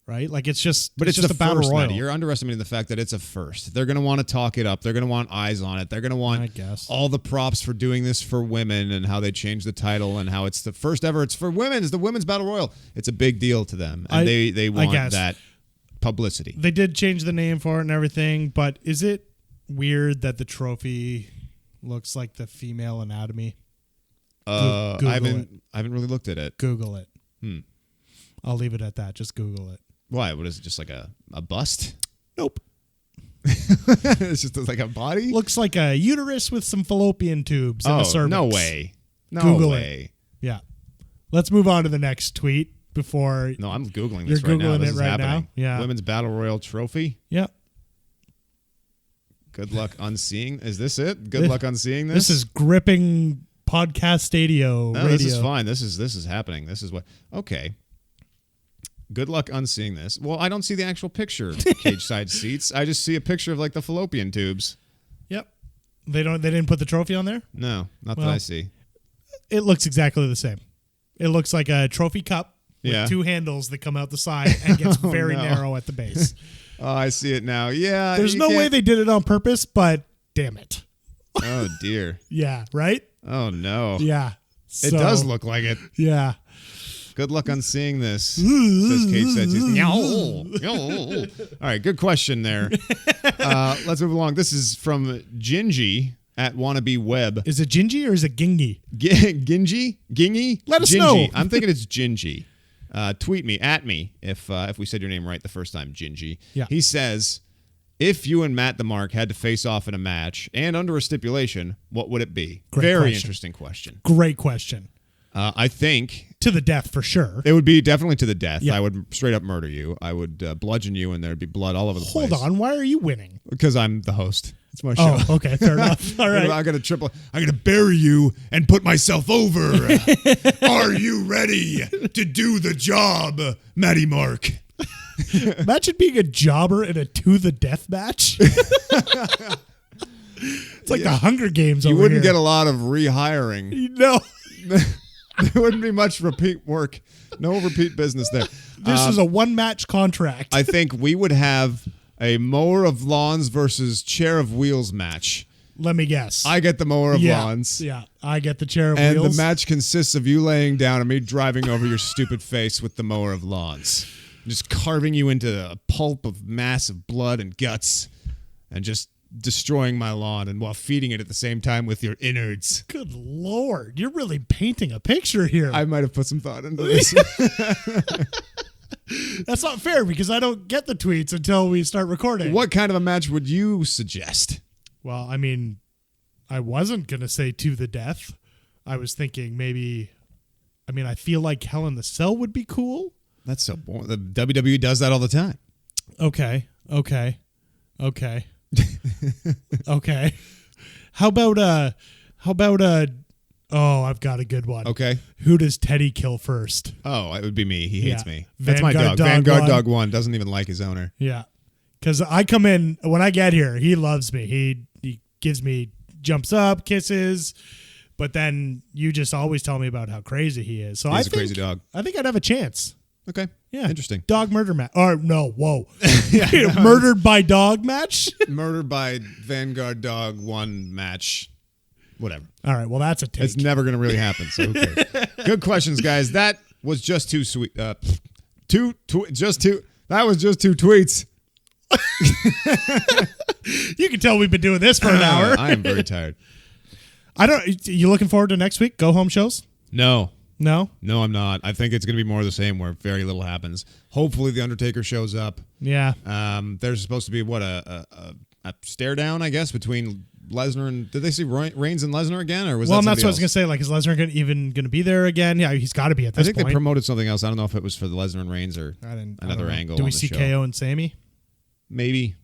right? Like it's just But it's just the a battle first, royal. Matty. You're underestimating the fact that it's a first. They're going to want to talk it up. They're going to want eyes on it. They're going to want all the props for doing this for women and how they changed the title and how it's the first ever. It's for women. It's the women's battle royal. It's a big deal to them, and they want that publicity. They did change the name for it and everything, but is it weird that the trophy looks like the female anatomy? I haven't really looked at it. Google it. I'll leave it at that. Just Google it. Why? What is it? Just like a bust? Nope. It's just like a body? Looks like a uterus with some fallopian tubes and a cervix. No way. No Google way. It. Yeah. Let's move on to the next tweet before. No, I'm Googling this You're right now. Googling This it is right happening. now? Yeah. Women's Battle Royal Trophy. Yep. Good luck unseeing. Is this it? Good luck unseeing this? This is gripping podcast radio. No, this is fine. This is happening. This is what. Okay. Good luck unseeing this. Well, I don't see the actual picture cage side seats. I just see a picture of like the fallopian tubes. Yep. They didn't put the trophy on there? No, not that I see. It looks exactly the same. It looks like a trophy cup with 2 handles that come out the side and gets very narrow at the base. Oh, I see it now. Yeah. There's no way they did it on purpose, but damn it. Oh, dear. Yeah, right? Oh, no. Yeah. It does look like it. Yeah. Good luck on seeing this. Says Kate said, all right, good question there. Let's move along. This is from Gingy at Wannabe Web. Is it Gingy or is it Gingy? Gingy? Gingy? Let us know. I'm thinking it's Gingy. Tweet me, at me, if we said your name right the first time, Gingy. Yeah. He says, if you and Matt the Mark had to face off in a match and under a stipulation, what would it be? Very interesting question. Great question. I think to the death for sure. It would be definitely to the death. Yeah. I would straight up murder you. I would bludgeon you, and there'd be blood all over the place. Hold on, why are you winning? Because I'm the host. It's my show. Oh, okay, fair enough. All right, I'm gonna bury you and put myself over. Are you ready to do the job, Matty Mark? Imagine being a jobber in a to the death match. It's like the Hunger Games. You over wouldn't here. get a lot of rehiring. No. There wouldn't be much repeat work. No repeat business there. This is a one-match contract. I think we would have A mower of lawns versus chair of wheels match. Let me guess. I get the mower of lawns. Yeah, I get the chair of and wheels. And the match consists of you laying down and me driving over your stupid face with the mower of lawns. Just carving you into a pulp of massive blood and guts and just destroying my lawn and while feeding it at the same time with your innards. Good Lord. You're really painting a picture here. I might have put some thought into this. That's not fair because I don't get the tweets until we start recording. What kind of a match would you suggest? Well, I mean, I wasn't going to say to the death. I was thinking maybe, I feel like Hell in the Cell would be cool. That's so boring. The WWE does that all the time. Okay. Okay. How about I've got a good one. Okay. Who does Teddy kill first? Oh, it would be me. He hates me. Vanguard That's my dog. Dog Vanguard won. Dog 1 doesn't even like his owner. Yeah. Because I come in, when I get here, he loves me. He gives me jumps up, kisses, but then you just always tell me about how crazy he is. So He's a crazy dog. I think I'd have a chance. Okay. Yeah. Interesting. Dog murder match. Or no, whoa. Murdered by dog match? Murdered by Vanguard Dog 1 match. Whatever. All right. Well, that's a take. It's never going to really happen. So who cares? Good questions, guys. That was just too sweet. That was just two tweets. You can tell we've been doing this for an hour. I am very tired. You looking forward to next week? Go home shows? No, I'm not. I think it's going to be more of the same where very little happens. Hopefully the Undertaker shows up. Yeah. There's supposed to be a stare down, I guess, between Lesnar and did they see Reigns and Lesnar again, or was that that's what I was else? gonna say. Like, is Lesnar even gonna be there again? Yeah, he's got to be at this point. I think they promoted something else. I don't know if it was for the Lesnar and Reigns or another angle. Do we on the see show. KO and Sammy? Maybe.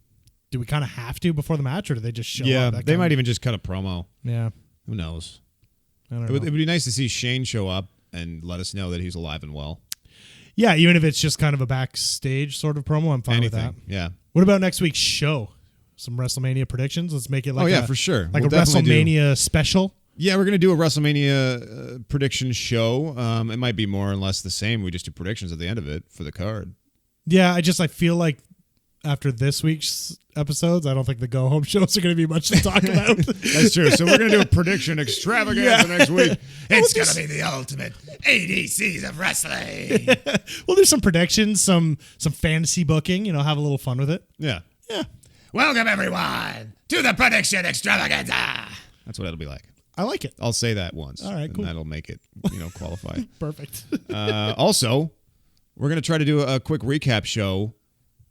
Do we kind of have to before the match, or do they just show up? Yeah, they might even just cut a promo. Yeah. Who knows? I don't know. It would be nice to see Shane show up and let us know that he's alive and well. Yeah, even if it's just kind of a backstage sort of promo, I'm fine with that. Yeah. What about next week's show? Some WrestleMania predictions. Let's make it like for sure. Like we'll a WrestleMania special. Yeah, we're going to do a WrestleMania prediction show. It might be more or less the same. We just do predictions at the end of it for the card. Yeah, I feel like after this week's episodes, I don't think the go-home shows are going to be much to talk about. That's true. So we're going to do a prediction extravaganza next week. It's going to be the ultimate ADCs of wrestling. We'll do some predictions, some fantasy booking, have a little fun with it. Yeah. Yeah. Welcome, everyone, to the prediction extravaganza. That's what it'll be like. I like it. I'll say that once. All right, cool. And that'll make it, qualify. Perfect. Also, we're going to try to do a quick recap show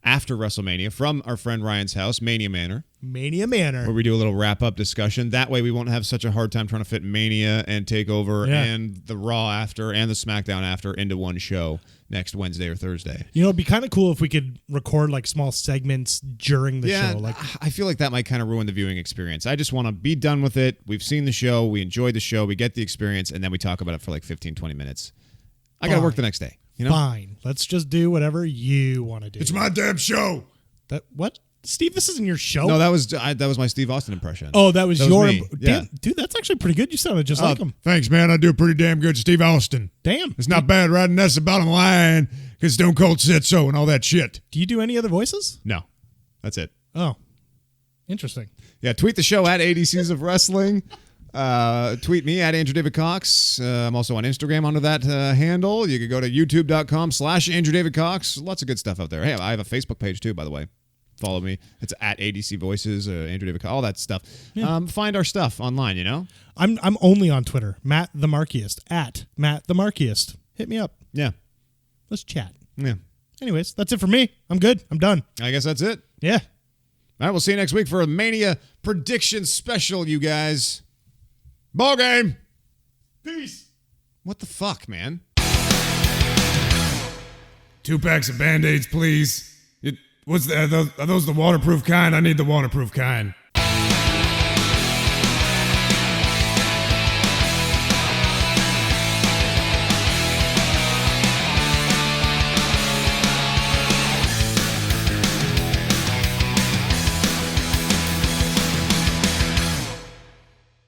after WrestleMania from our friend Ryan's house, Mania Manor. Mania Manor. Where we do a little wrap-up discussion. That way we won't have such a hard time trying to fit Mania and TakeOver and the Raw after and the SmackDown after into one show next Wednesday or Thursday. It'd be kind of cool if we could record like small segments during the show. Like, I feel like that might kind of ruin the viewing experience. I just want to be done with it. We've seen the show. We enjoyed the show. We get the experience, and then we talk about it for like 15, 20 minutes. I got to work the next day. Fine. Let's just do whatever you want to do. It's my damn show. What? Steve, this isn't your show? No, that was my Steve Austin impression. Oh, that was your... me. Yeah. Damn, dude, that's actually pretty good. You sounded just like him. Thanks, man. I do pretty damn good, Steve Austin. Damn. It's not bad riding that's the bottom line because Stone Cold said so and all that shit. Do you do any other voices? No. That's it. Oh. Interesting. Yeah, tweet the show at ADCs of Wrestling. Tweet me at Andrew David Cox. I'm also on Instagram under that handle. You could go to youtube.com/Andrew David Cox. Lots of good stuff out there. Hey, I have a Facebook page too, by the way. Follow me. It's at ADC Voices, Andrew David Cox, all that stuff. Yeah. Find our stuff online, I'm only on Twitter. Matt the Markiest. At Matt the Markiest. Hit me up. Yeah. Let's chat. Yeah. Anyways, that's it for me. I'm good. I'm done. I guess that's it. Yeah. All right, we'll see you next week for a Mania prediction special, you guys. Ball game. Peace. What the fuck, man? 2 packs of Band-Aids, please. Are those the waterproof kind? I need the waterproof kind.